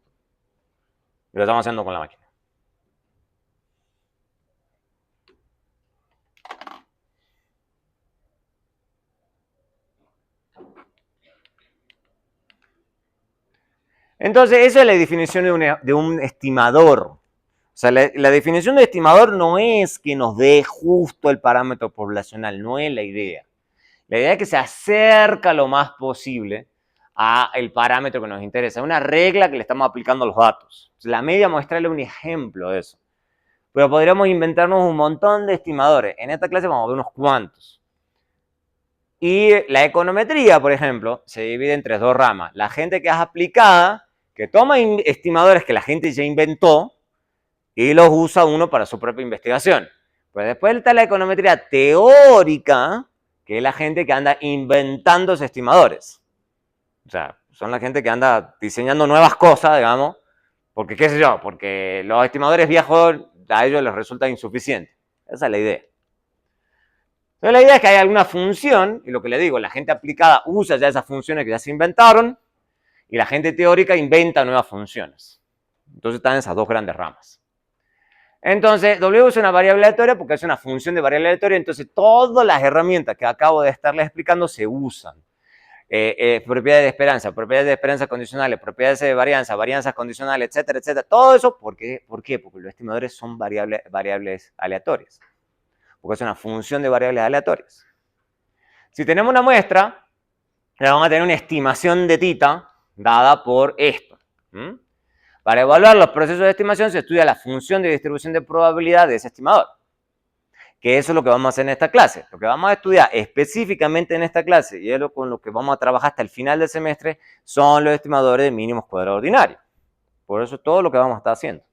Y lo estamos haciendo con la máquina. Entonces, esa es la definición de un estimador. O sea, la definición de estimador no es que nos dé justo el parámetro poblacional, no es la idea. La idea es que se acerca lo más posible al parámetro que nos interesa. Es una regla que le estamos aplicando a los datos. La media muestral es un ejemplo de eso. Pero podríamos inventarnos un montón de estimadores. En esta clase vamos a ver unos cuantos. Y la econometría, por ejemplo, se divide en 2 ramas. La gente que es aplicada, que toma estimadores que la gente ya inventó y los usa uno para su propia investigación. Pues después está la econometría teórica, que es la gente que anda inventando esos estimadores. O sea, son la gente que anda diseñando nuevas cosas, digamos, porque qué sé yo, porque los estimadores viejos a ellos les resulta insuficiente. Esa es la idea. Entonces la idea es que hay alguna función, y lo que le digo, la gente aplicada usa ya esas funciones que ya se inventaron, y la gente teórica inventa nuevas funciones. Entonces están esas 2 grandes ramas. Entonces, W es una variable aleatoria porque es una función de variable aleatoria, entonces todas las herramientas que acabo de estarles explicando se usan. Propiedades de esperanza condicionales, propiedades de varianza, varianzas condicionales, etcétera, etcétera. Todo eso, ¿por qué? Porque los estimadores son variables aleatorias. Porque es una función de variables aleatorias. Si tenemos una muestra, vamos a tener una estimación de tita dada por esto. Para evaluar los procesos de estimación se estudia la función de distribución de probabilidad de ese estimador. Que eso es lo que vamos a hacer en esta clase. Lo que vamos a estudiar específicamente en esta clase, y es con lo que vamos a trabajar hasta el final del semestre, son los estimadores de mínimos cuadrados ordinarios. Por eso es todo lo que vamos a estar haciendo.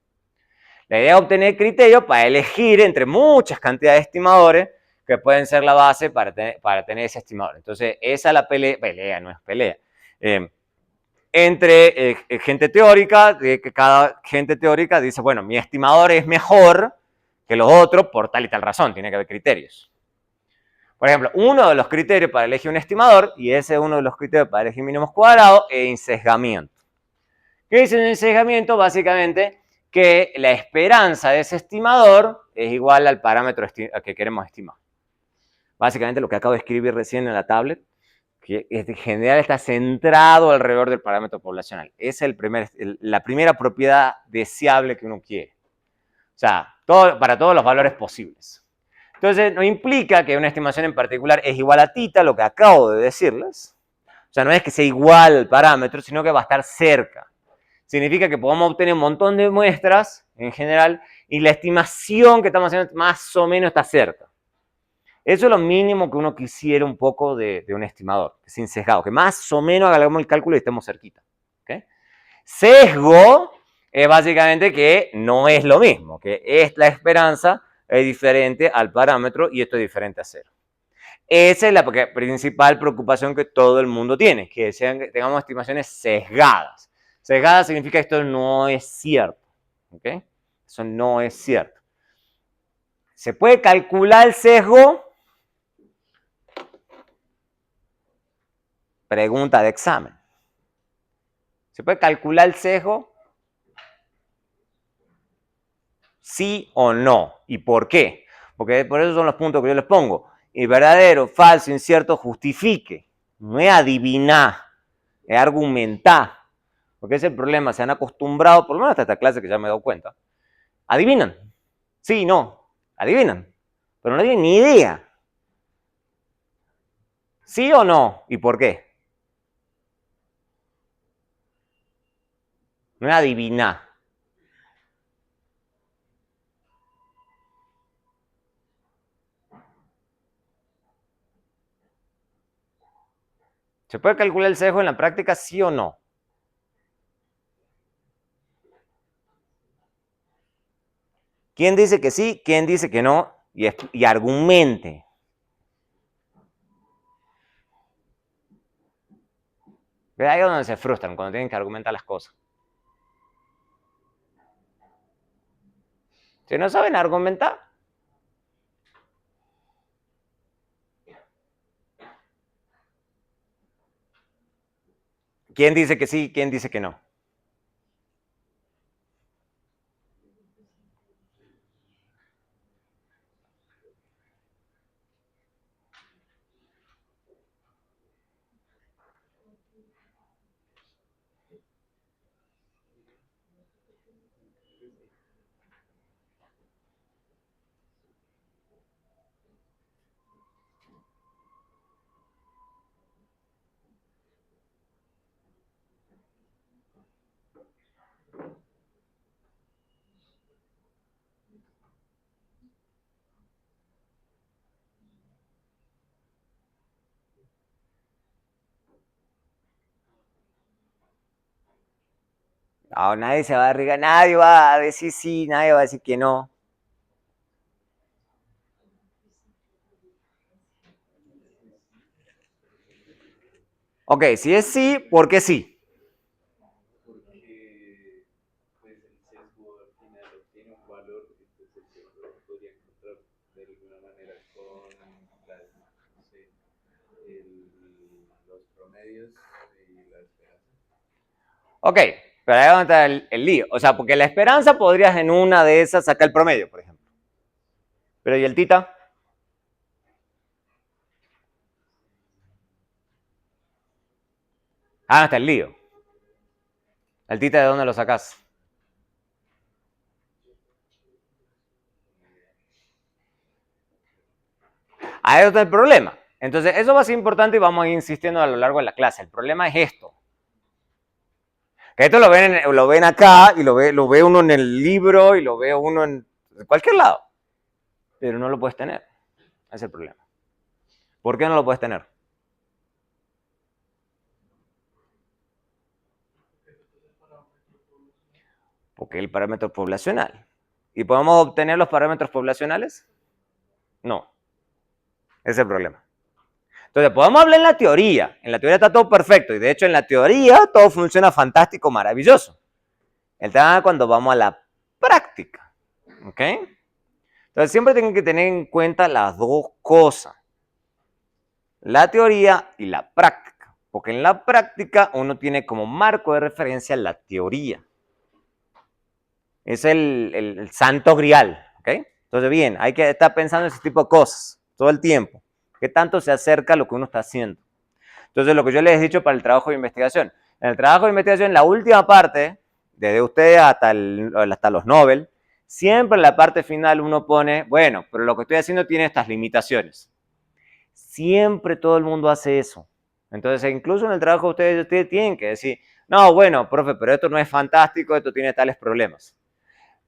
La idea es obtener criterios para elegir entre muchas cantidades de estimadores que pueden ser la base para tener ese estimador. Entonces, esa es la pelea no es pelea. Entre gente teórica, que cada gente teórica dice, bueno, mi estimador es mejor que los otros por tal y tal razón. Tiene que haber criterios. Por ejemplo, uno de los criterios para elegir un estimador, y ese es uno de los criterios para elegir mínimos cuadrados, es insesgamiento. ¿Qué dice el insesgamiento? Básicamente que la esperanza de ese estimador es igual al parámetro que queremos estimar. Básicamente lo que acabo de escribir recién en la tablet, que en general está centrado alrededor del parámetro poblacional. Es la primera propiedad deseable que uno quiere. O sea, para todos los valores posibles. Entonces, no implica que una estimación en particular es igual a tita, lo que acabo de decirles. O sea, no es que sea igual al parámetro, sino que va a estar cerca. Significa que podemos obtener un montón de muestras, en general, y la estimación que estamos haciendo más o menos está cerca. Eso es lo mínimo que uno quisiera un poco de un estimador, sin sesgado, que más o menos hagamos el cálculo y estemos cerquita. ¿Okay? Sesgo es básicamente que no es lo mismo, que la esperanza es diferente al parámetro y esto es diferente a cero. Esa es la principal preocupación que todo el mundo tiene, que tengamos estimaciones sesgadas. Sesgada significa que esto no es cierto. ¿Okay? Eso no es cierto. ¿Se puede calcular el sesgo? Pregunta de examen. ¿Se puede calcular el sesgo? ¿Sí o no? ¿Y por qué? Porque por eso son los puntos que yo les pongo. Y verdadero, falso, incierto, justifique. No es adivinar, es argumentar. Porque ese es el problema. Se han acostumbrado, por lo menos hasta esta clase que ya me he dado cuenta. Adivinan. Sí, no. Adivinan. Pero no tienen ni idea. ¿Sí o no? ¿Y por qué? No es adivinar. ¿Se puede calcular el sesgo en la práctica, sí o no? ¿Quién dice que sí? ¿Quién dice que no? Y argumente. Ahí es donde se frustran, cuando tienen que argumentar las cosas. Si no saben argumentar, ¿quién dice que sí? ¿Quién dice que no? No, nadie se va a arriesgar, nadie va a decir sí, nadie va a decir que no. Ok, si es sí, ¿por qué sí? Porque pues el sesgo al final obtiene un valor, entonces el sesgo lo podría encontrar de alguna manera con las, no sé, los promedios y la esperanza. Ok, pero ahí es donde está el lío. O sea, porque la esperanza podrías en una de esas sacar el promedio, por ejemplo. Pero ¿y el tita? Ah, está el lío. ¿El tita de dónde lo sacás? Ahí está el problema. Entonces, eso va a ser importante y vamos a ir insistiendo a lo largo de la clase. El problema es esto. Que esto lo ven acá y lo ve uno en el libro y lo ve uno en cualquier lado. Pero no lo puedes tener. Ese es el problema. ¿Por qué no lo puedes tener? Porque es el parámetro poblacional. ¿Y podemos obtener los parámetros poblacionales? No. Ese es el problema. Entonces, podemos hablar en la teoría. En la teoría está todo perfecto. Y de hecho, en la teoría todo funciona fantástico, maravilloso. El tema es cuando vamos a la práctica. ¿Ok? Entonces siempre tienen que tener en cuenta las dos cosas, la teoría y la práctica, porque en la práctica uno tiene como marco de referencia la teoría. Es el santo grial, ¿ok? Entonces bien, hay que estar pensando en ese tipo de cosas todo el tiempo. ¿Qué tanto se acerca a lo que uno está haciendo? Entonces lo que yo les he dicho para el trabajo de investigación. En el trabajo de investigación, la última parte, desde ustedes hasta los Nobel, siempre en la parte final uno pone, bueno, pero lo que estoy haciendo tiene estas limitaciones. Siempre todo el mundo hace eso. Entonces, incluso en el trabajo ustedes tienen que decir, no, bueno, profe, pero esto no es fantástico, esto tiene tales problemas.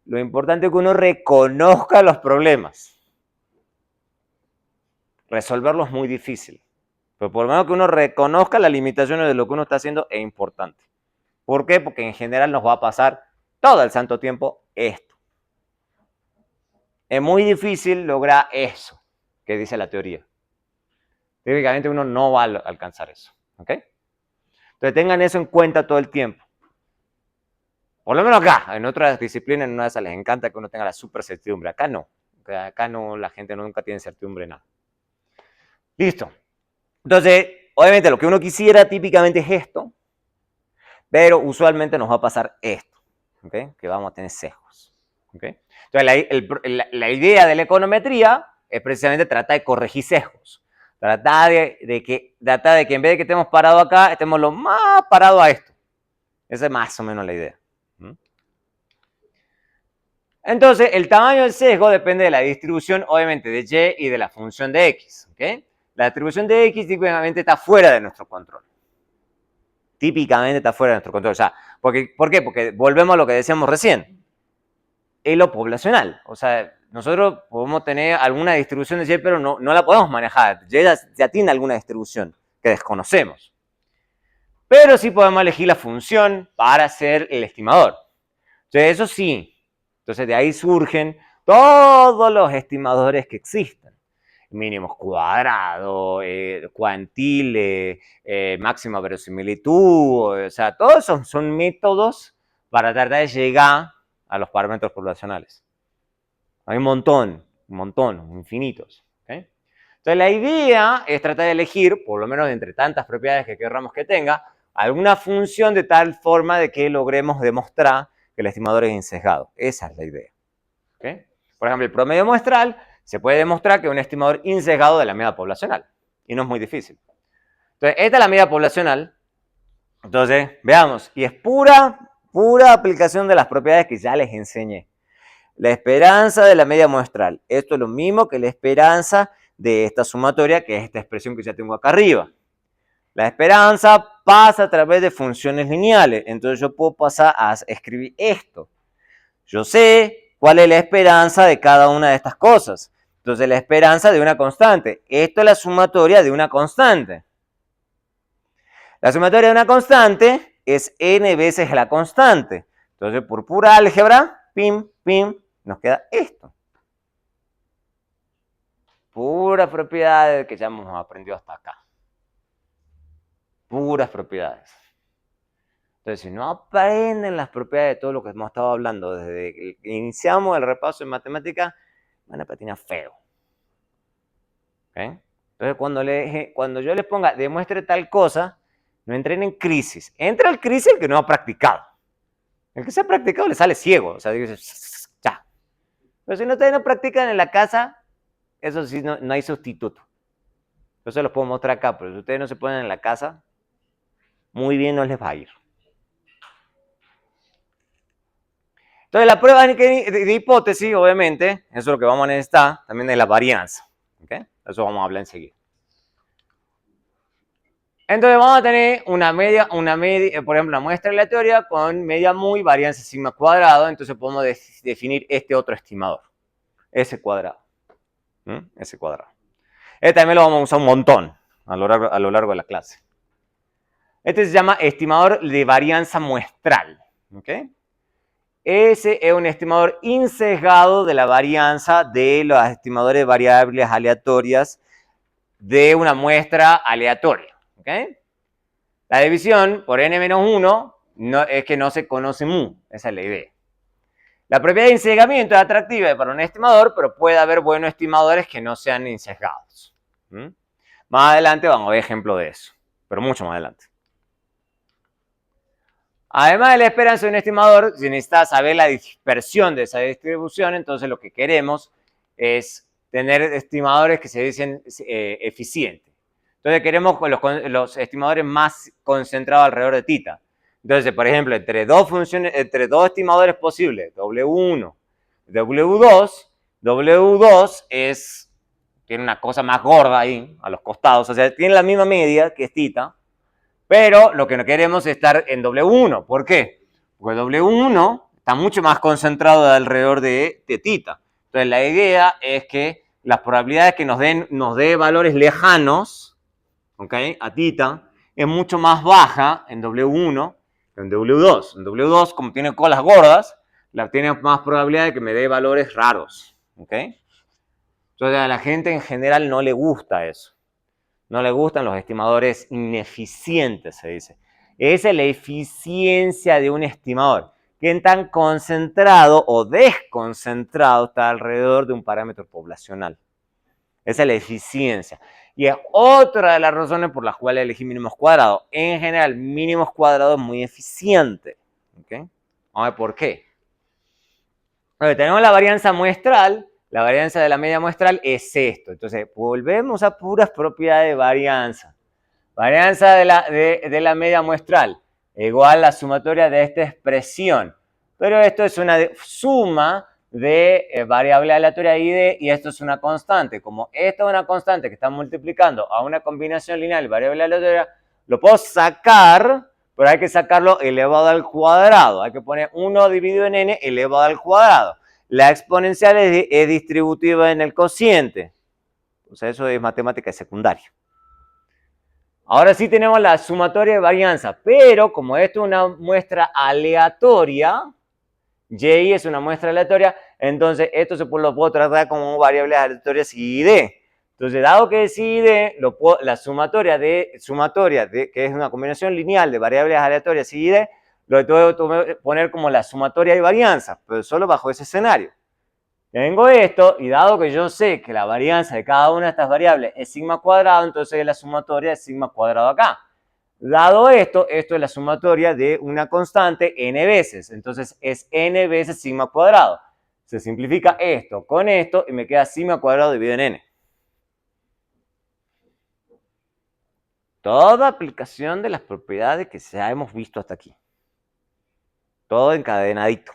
Lo importante es que uno reconozca los problemas. Resolverlos es muy difícil. Pero por lo menos que uno reconozca las limitaciones de lo que uno está haciendo es importante. ¿Por qué? Porque en general nos va a pasar todo el santo tiempo esto. Es muy difícil lograr eso que dice la teoría. Típicamente uno no va a alcanzar eso. ¿Ok? Entonces tengan eso en cuenta todo el tiempo. Por lo menos acá, en otras disciplinas, en una de esas les encanta que uno tenga la super certidumbre. Acá no. Acá no, la gente nunca tiene certidumbre en nada. Listo. Entonces, obviamente lo que uno quisiera típicamente es esto, pero usualmente nos va a pasar esto, ¿okay? Que vamos a tener sesgos. ¿Okay? Entonces, la idea de la econometría es precisamente tratar de corregir sesgos. Tratar de que en vez de que estemos parados acá, estemos lo más parados a esto. Esa es más o menos la idea. Entonces, el tamaño del sesgo depende de la distribución, obviamente, de y y de la función de x. ¿Okay? La distribución de x típicamente está fuera de nuestro control. Típicamente está fuera de nuestro control. O sea, ¿por qué? Porque volvemos a lo que decíamos recién. Es lo poblacional. O sea, nosotros podemos tener alguna distribución de y, pero no la podemos manejar. Y ya tiene alguna distribución que desconocemos. Pero sí podemos elegir la función para ser el estimador. Entonces, eso sí. Entonces, de ahí surgen todos los estimadores que existen. Mínimos cuadrados, cuantiles, máxima verosimilitud, o sea, todos esos son métodos para tratar de llegar a los parámetros poblacionales. Hay un montón, infinitos. ¿Okay? Entonces, la idea es tratar de elegir, por lo menos entre tantas propiedades que queramos que tenga, alguna función de tal forma de que logremos demostrar que el estimador es insesgado. Esa es la idea. ¿Okay? Por ejemplo, el promedio muestral se puede demostrar que es un estimador insesgado de la media poblacional. Y no es muy difícil. Entonces, esta es la media poblacional. Entonces, veamos. Y es pura aplicación de las propiedades que ya les enseñé. La esperanza de la media muestral. Esto es lo mismo que la esperanza de esta sumatoria, que es esta expresión que ya tengo acá arriba. La esperanza pasa a través de funciones lineales. Entonces, yo puedo pasar a escribir esto. Yo sé cuál es la esperanza de cada una de estas cosas. Entonces, la esperanza de una constante. Esto es la sumatoria de una constante. La sumatoria de una constante es n veces la constante. Entonces, por pura álgebra, pim, pim, nos queda esto. Puras propiedades que ya hemos aprendido hasta acá. Puras propiedades. Entonces, si no aprenden las propiedades de todo lo que hemos estado hablando desde que iniciamos el repaso en matemática, van a patinar feo. ¿Okay? Entonces, cuando yo les ponga demuestre tal cosa, no entren en crisis. Entra el crisis el que no ha practicado. El que se ha practicado le sale ciego. O sea, dice, ya. Pero si ustedes no practican en la casa, eso sí, no hay sustituto. Yo se los puedo mostrar acá, pero si ustedes no se ponen en la casa, muy bien no les va a ir. Entonces, la prueba de hipótesis, obviamente, eso es lo que vamos a necesitar, también es la varianza. ¿Okay? Eso vamos a hablar enseguida. Entonces, vamos a tener una media, por ejemplo, una muestra aleatoria con media muy, varianza sigma cuadrado. Entonces, podemos definir este otro estimador, S cuadrado. S cuadrado. Este también lo vamos a usar un montón a lo largo de la clase. Este se llama estimador de varianza muestral. ¿Okay? Ese es un estimador insesgado de la varianza de los estimadores de variables aleatorias de una muestra aleatoria. ¿Okay? La división por n-1 es que no se conoce mu. Esa es la idea. La propiedad de insesgamiento es atractiva para un estimador, pero puede haber buenos estimadores que no sean insesgados. Más adelante vamos a ver ejemplo de eso, pero mucho más adelante. Además de la esperanza de un estimador, si necesita saber la dispersión de esa distribución, entonces lo que queremos es tener estimadores que se dicen eficientes. Entonces queremos los estimadores más concentrados alrededor de tita. Entonces, por ejemplo, entre dos estimadores posibles, W1, W2, W2 tiene una cosa más gorda ahí, a los costados, o sea, tiene la misma media que es tita, pero lo que no queremos es estar en W1. ¿Por qué? Porque W1 está mucho más concentrado alrededor de tita. Entonces, la idea es que las probabilidades que nos dé valores lejanos, ¿okay?, a tita, es mucho más baja en W1 que en W2. En W2, como tiene colas gordas, tiene más probabilidad de que me dé valores raros. ¿Okay? Entonces, a la gente en general no le gusta eso. No le gustan los estimadores ineficientes, se dice. Esa es la eficiencia de un estimador. ¿Qué tan concentrado o desconcentrado está alrededor de un parámetro poblacional? Esa es la eficiencia. Y es otra de las razones por las cuales elegí mínimos cuadrados. En general, mínimos cuadrados es muy eficiente. ¿Okay? Vamos a ver por qué. Bueno, tenemos la varianza muestral. La varianza de la media muestral es esto. Entonces, volvemos a puras propiedades de varianza. Varianza de la media muestral igual a la sumatoria de esta expresión. Pero esto es una suma de variable aleatoria ID y esto es una constante. Como esto es una constante que está multiplicando a una combinación lineal de variable aleatoria, lo puedo sacar, pero hay que sacarlo elevado al cuadrado. Hay que poner 1 dividido en n elevado al cuadrado. La exponencial es distributiva en el cociente. O sea, eso es matemática secundaria. Ahora sí tenemos la sumatoria de varianza, pero como esto es una muestra aleatoria, Y es una muestra aleatoria, entonces esto lo puedo tratar como variables aleatorias y D. Entonces, dado que es I y D, la sumatoria, que es una combinación lineal de variables aleatorias I y D, lo tengo que poner como la sumatoria de varianza, pero solo bajo ese escenario. Tengo esto, y dado que yo sé que la varianza de cada una de estas variables es sigma cuadrado, entonces la sumatoria es sigma cuadrado acá. Dado esto es la sumatoria de una constante n veces, entonces es n veces sigma cuadrado. Se simplifica esto con esto y me queda sigma cuadrado dividido en n. Toda aplicación de las propiedades que ya hemos visto hasta aquí. Todo encadenadito.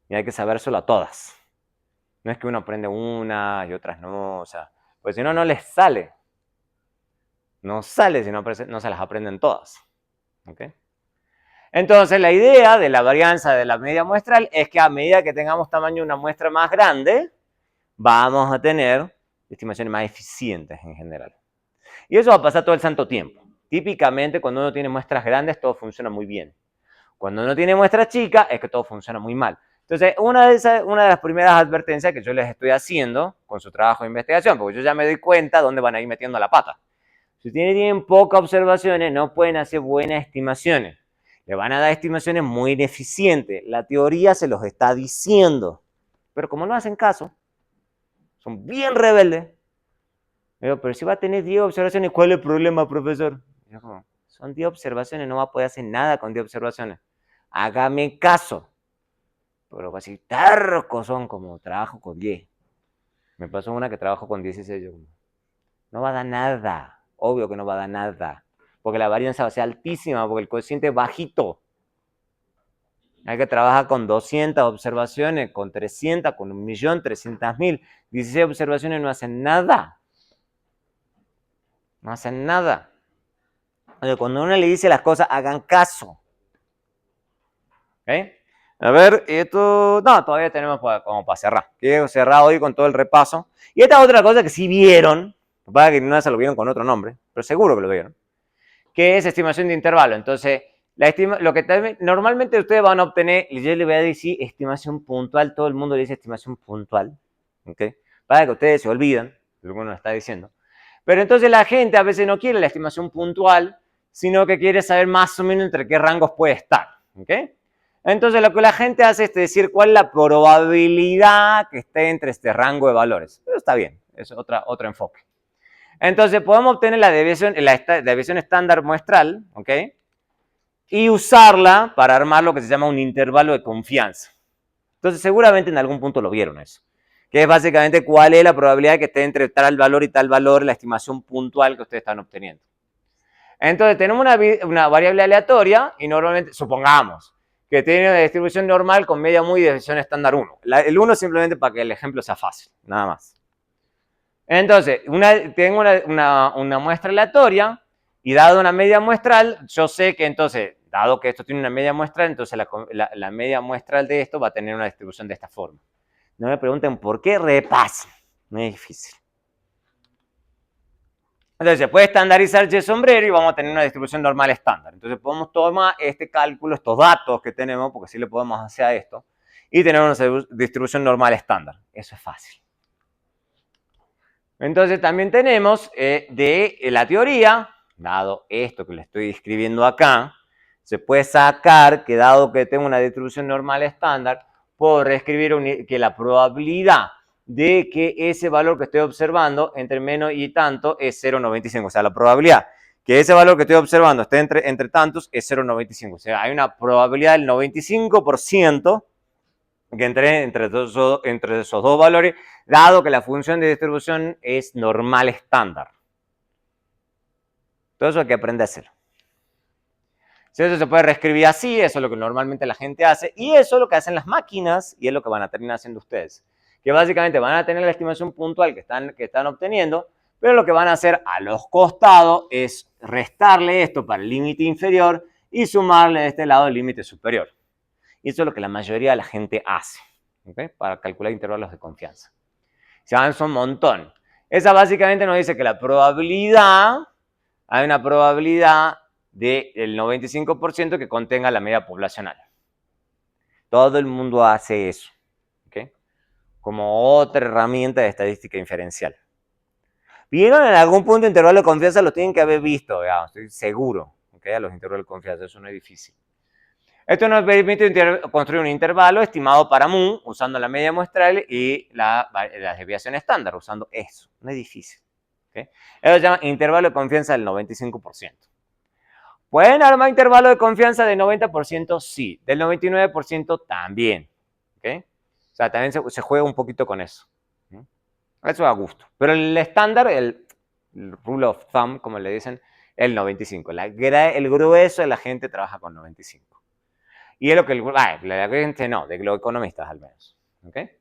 Y hay que sabérselo a todas. No es que uno aprende una y otras no, o sea, pues si no, no les sale. No sale si no se las aprenden todas. ¿Okay? Entonces, la idea de la varianza de la media muestral es que a medida que tengamos tamaño de una muestra más grande, vamos a tener estimaciones más eficientes en general. Y eso va a pasar todo el santo tiempo. Típicamente, cuando uno tiene muestras grandes, todo funciona muy bien. Cuando uno tiene muestras chicas, es que todo funciona muy mal. Entonces, una de las primeras advertencias que yo les estoy haciendo con su trabajo de investigación, porque yo ya me doy cuenta dónde van a ir metiendo la pata. Si tienen pocas observaciones, no pueden hacer buenas estimaciones. Le van a dar estimaciones muy ineficientes. La teoría se los está diciendo. Pero como no hacen caso, son bien rebeldes. Digo, pero si va a tener 10 observaciones, ¿cuál es el problema, profesor? Digo, son 10 observaciones, no va a poder hacer nada con 10 observaciones. Hágame caso. Pero así tercos son como trabajo con 10. Me pasó una que trabajo con 16. Yo, no va a dar nada. Obvio que no va a dar nada. Porque la varianza va a ser altísima, porque el cociente es bajito. Hay que trabajar con 200 observaciones, con 300, con 1.300.000. 16 observaciones no hacen nada. No hacen nada. Oye, cuando uno le dice las cosas, hagan caso. ¿Ok? A ver, esto... No, todavía tenemos como para cerrar. Quiero cerrar hoy con todo el repaso. Y esta es otra cosa que sí vieron. Para que no se lo vieron con otro nombre, pero seguro que lo vieron. Que es estimación de intervalo. Entonces, lo que normalmente ustedes van a obtener, y yo les voy a decir estimación puntual, todo el mundo le dice estimación puntual, ¿ok? Para que ustedes se olviden de lo que uno está diciendo. Pero entonces la gente a veces no quiere la estimación puntual, sino que quiere saber más o menos entre qué rangos puede estar, ¿ok? Entonces lo que la gente hace es decir cuál es la probabilidad que esté entre este rango de valores. Pero está bien, es otro enfoque. Entonces podemos obtener la desviación estándar muestral, ¿ok? Y usarla para armar lo que se llama un intervalo de confianza. Entonces seguramente en algún punto lo vieron eso, que es básicamente cuál es la probabilidad que esté entre tal valor y tal valor, la estimación puntual que ustedes están obteniendo. Entonces tenemos una variable aleatoria y normalmente, supongamos, que tiene una distribución normal con media muy y desviación estándar 1. El 1 simplemente para que el ejemplo sea fácil, nada más. Entonces, tengo una muestra aleatoria y dado una media muestral, yo sé que entonces, dado que esto tiene una media muestral, entonces la media muestral de esto va a tener una distribución de esta forma. No me pregunten por qué, repasen. No es difícil. Entonces se puede estandarizar Y sombrero y vamos a tener una distribución normal estándar. Entonces podemos tomar este cálculo, estos datos que tenemos, porque sí le podemos hacer a esto, y tener una distribución normal estándar. Eso es fácil. Entonces también tenemos de la teoría, dado esto que le estoy escribiendo acá, se puede sacar que dado que tengo una distribución normal estándar, puedo reescribir que la probabilidad de que ese valor que estoy observando entre menos y tanto es 0,95. O sea, la probabilidad que ese valor que estoy observando esté entre tantos es 0,95. O sea, hay una probabilidad del 95% que entre esos dos valores, dado que la función de distribución es normal estándar. Todo eso hay que aprender a hacerlo. Si eso se puede reescribir así, eso es lo que normalmente la gente hace, y eso es lo que hacen las máquinas, y es lo que van a terminar haciendo ustedes. Que básicamente van a tener la estimación puntual que están obteniendo, pero lo que van a hacer a los costados es restarle esto para el límite inferior y sumarle de este lado el límite superior. Y eso es lo que la mayoría de la gente hace, ¿okay? Para calcular intervalos de confianza. Se avanza un montón. Esa básicamente nos dice que la probabilidad, hay una probabilidad del 95% que contenga la media poblacional. Todo el mundo hace eso, ¿okay? Como otra herramienta de estadística inferencial. ¿Vieron en algún punto intervalo de confianza? Lo tienen que haber visto, digamos, estoy seguro, ¿okay? A los intervalos de confianza, eso no es difícil. Esto nos permite construir un intervalo estimado para mu, usando la media muestral y la desviación estándar, usando eso. No es difícil. ¿Okay? Eso se llama intervalo de confianza del 95%. ¿Pueden armar intervalo de confianza del 90%? Sí. Del 99% también. ¿Okay? O sea, también se juega un poquito con eso. Eso a gusto. Pero el estándar, el rule of thumb, como le dicen, el 95%. El grueso de la gente trabaja con 95%. Y es lo que la gente no, de los economistas al menos. ¿Okay?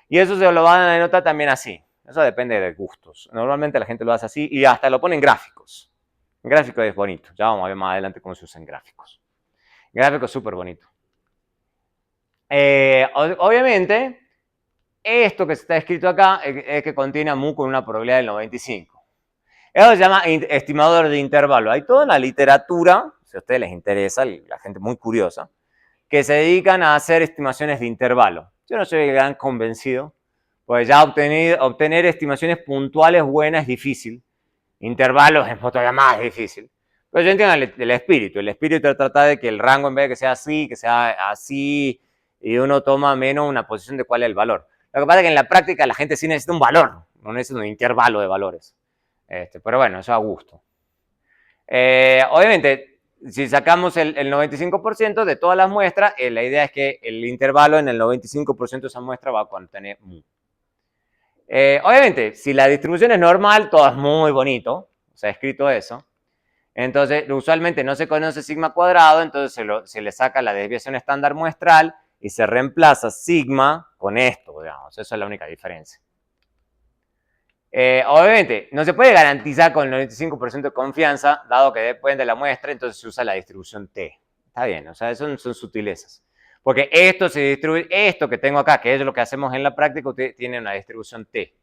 Y eso se lo van a anotar también así. Eso depende de gustos. Normalmente la gente lo hace así y hasta lo pone en gráficos. El gráfico es bonito. Ya vamos a ver más adelante cómo se usan gráficos. El gráfico es súper bonito. Obviamente, esto que está escrito acá es que contiene a mu con una probabilidad del 95. Eso se llama estimador de intervalo. Hay toda una literatura, si a ustedes les interesa, la gente muy curiosa, que se dedican a hacer estimaciones de intervalo. Yo no soy el gran convencido, pues ya obtener estimaciones puntuales buenas es difícil. Intervalos es todavía más difícil. Pero yo entiendo el espíritu. El espíritu trata de que el rango, en vez de que sea así, y uno toma menos una posición de cuál es el valor. Lo que pasa es que en la práctica la gente sí necesita un valor, no necesita un intervalo de valores. Pero bueno, eso a gusto. Obviamente, si sacamos el 95% de todas las muestras, la idea es que el intervalo en el 95% de esa muestra va a contener mu. Obviamente, si la distribución es normal, todo es muy bonito, se ha escrito eso. Entonces, usualmente no se conoce sigma cuadrado, entonces se le saca la desviación estándar muestral y se reemplaza sigma con esto, digamos. Esa es la única diferencia. Obviamente, no se puede garantizar con el 95% de confianza, dado que depende de la muestra, entonces se usa la distribución T. Está bien, o sea, son sutilezas. Porque esto se distribuye, esto que tengo acá, que es lo que hacemos en la práctica, tiene una distribución T.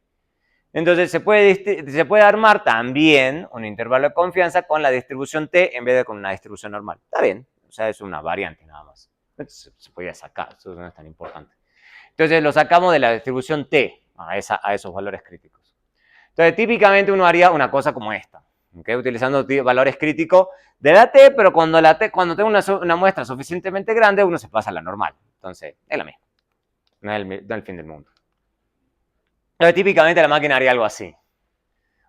Entonces se puede armar también un intervalo de confianza con la distribución T en vez de con una distribución normal. Está bien, o sea, es una variante nada más. Entonces, se podía sacar, eso no es tan importante. Entonces lo sacamos de la distribución T a esos valores críticos. Entonces, típicamente uno haría una cosa como esta. ¿okay? Utilizando valores críticos de la T, pero cuando tengo una muestra suficientemente grande, uno se pasa a la normal. Entonces, es la misma. No es el fin del mundo. Entonces, típicamente la máquina haría algo así.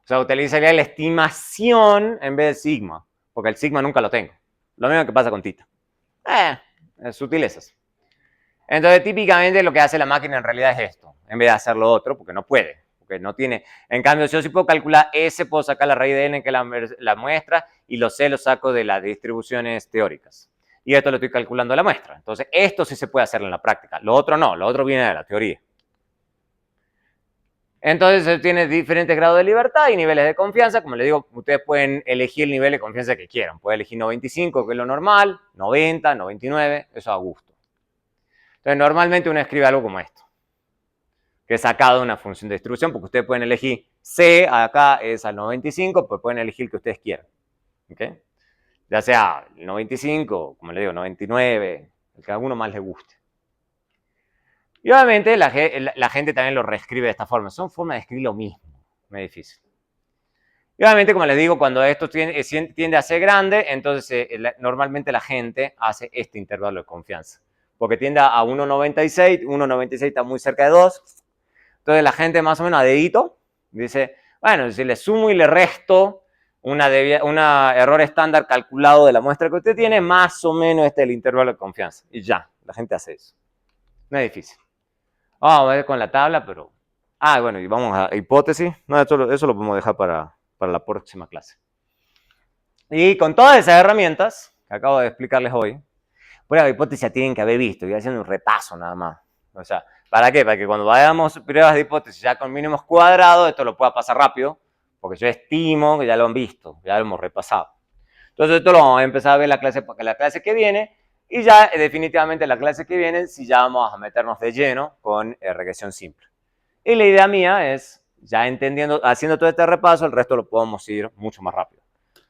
O sea, utilizaría la estimación en vez de sigma, porque el sigma nunca lo tengo. Lo mismo que pasa con tita. Sutilezas. Entonces, típicamente lo que hace la máquina en realidad es esto, en vez de hacer lo otro, porque no puede, porque no tiene. En cambio, si yo sí puedo calcular S, puedo sacar la raíz de N, que es la muestra, y los C los saco de las distribuciones teóricas. Y esto lo estoy calculando en la muestra. Entonces, esto sí se puede hacer en la práctica. Lo otro no, lo otro viene de la teoría. Entonces, tiene diferentes grados de libertad y niveles de confianza. Como les digo, ustedes pueden elegir el nivel de confianza que quieran. Pueden elegir 95, que es lo normal, 90, 99, eso a gusto. Entonces, normalmente uno escribe algo como esto, que es sacado de una función de distribución, porque ustedes pueden elegir C, acá es al 95, pues pueden elegir el que ustedes quieran. ¿Okay? Ya sea el 95, como le digo, 99, el que a uno más le guste. Y obviamente la gente también lo reescribe de esta forma. Son formas de escribir lo mismo, no es difícil. Y obviamente, como les digo, cuando esto tiende a ser grande, entonces normalmente la gente hace este intervalo de confianza. Porque tiende a 1,96, 1,96 está muy cerca de 2. Entonces la gente más o menos a dedito dice, bueno, si le sumo y le resto un error estándar calculado de la muestra que usted tiene, más o menos este es el intervalo de confianza. Y ya, la gente hace eso. No es difícil. Vamos a ver con la tabla, pero... bueno, y vamos a hipótesis. No, eso lo podemos dejar para la próxima clase. Y con todas esas herramientas que acabo de explicarles hoy, pruebas de hipótesis ya tienen que haber visto, voy haciendo un repaso nada más. O sea, ¿para qué? Para que cuando vayamos pruebas de hipótesis ya con mínimos cuadrados, esto lo pueda pasar rápido, porque yo estimo que ya lo han visto, ya lo hemos repasado. Entonces esto lo vamos a empezar a ver la clase que viene, y ya definitivamente la clase que viene, si ya vamos a meternos de lleno con regresión simple. Y la idea mía es, ya entendiendo, haciendo todo este repaso, el resto lo podemos ir mucho más rápido.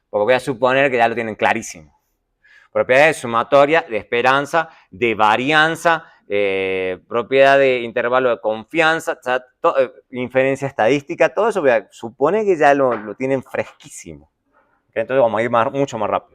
Porque voy a suponer que ya lo tienen clarísimo. Propiedades de sumatoria, de esperanza, de varianza, propiedad de intervalo de confianza, inferencia estadística, todo eso supone que ya lo tienen fresquísimo. ¿Okay? Entonces vamos a ir mucho más rápido.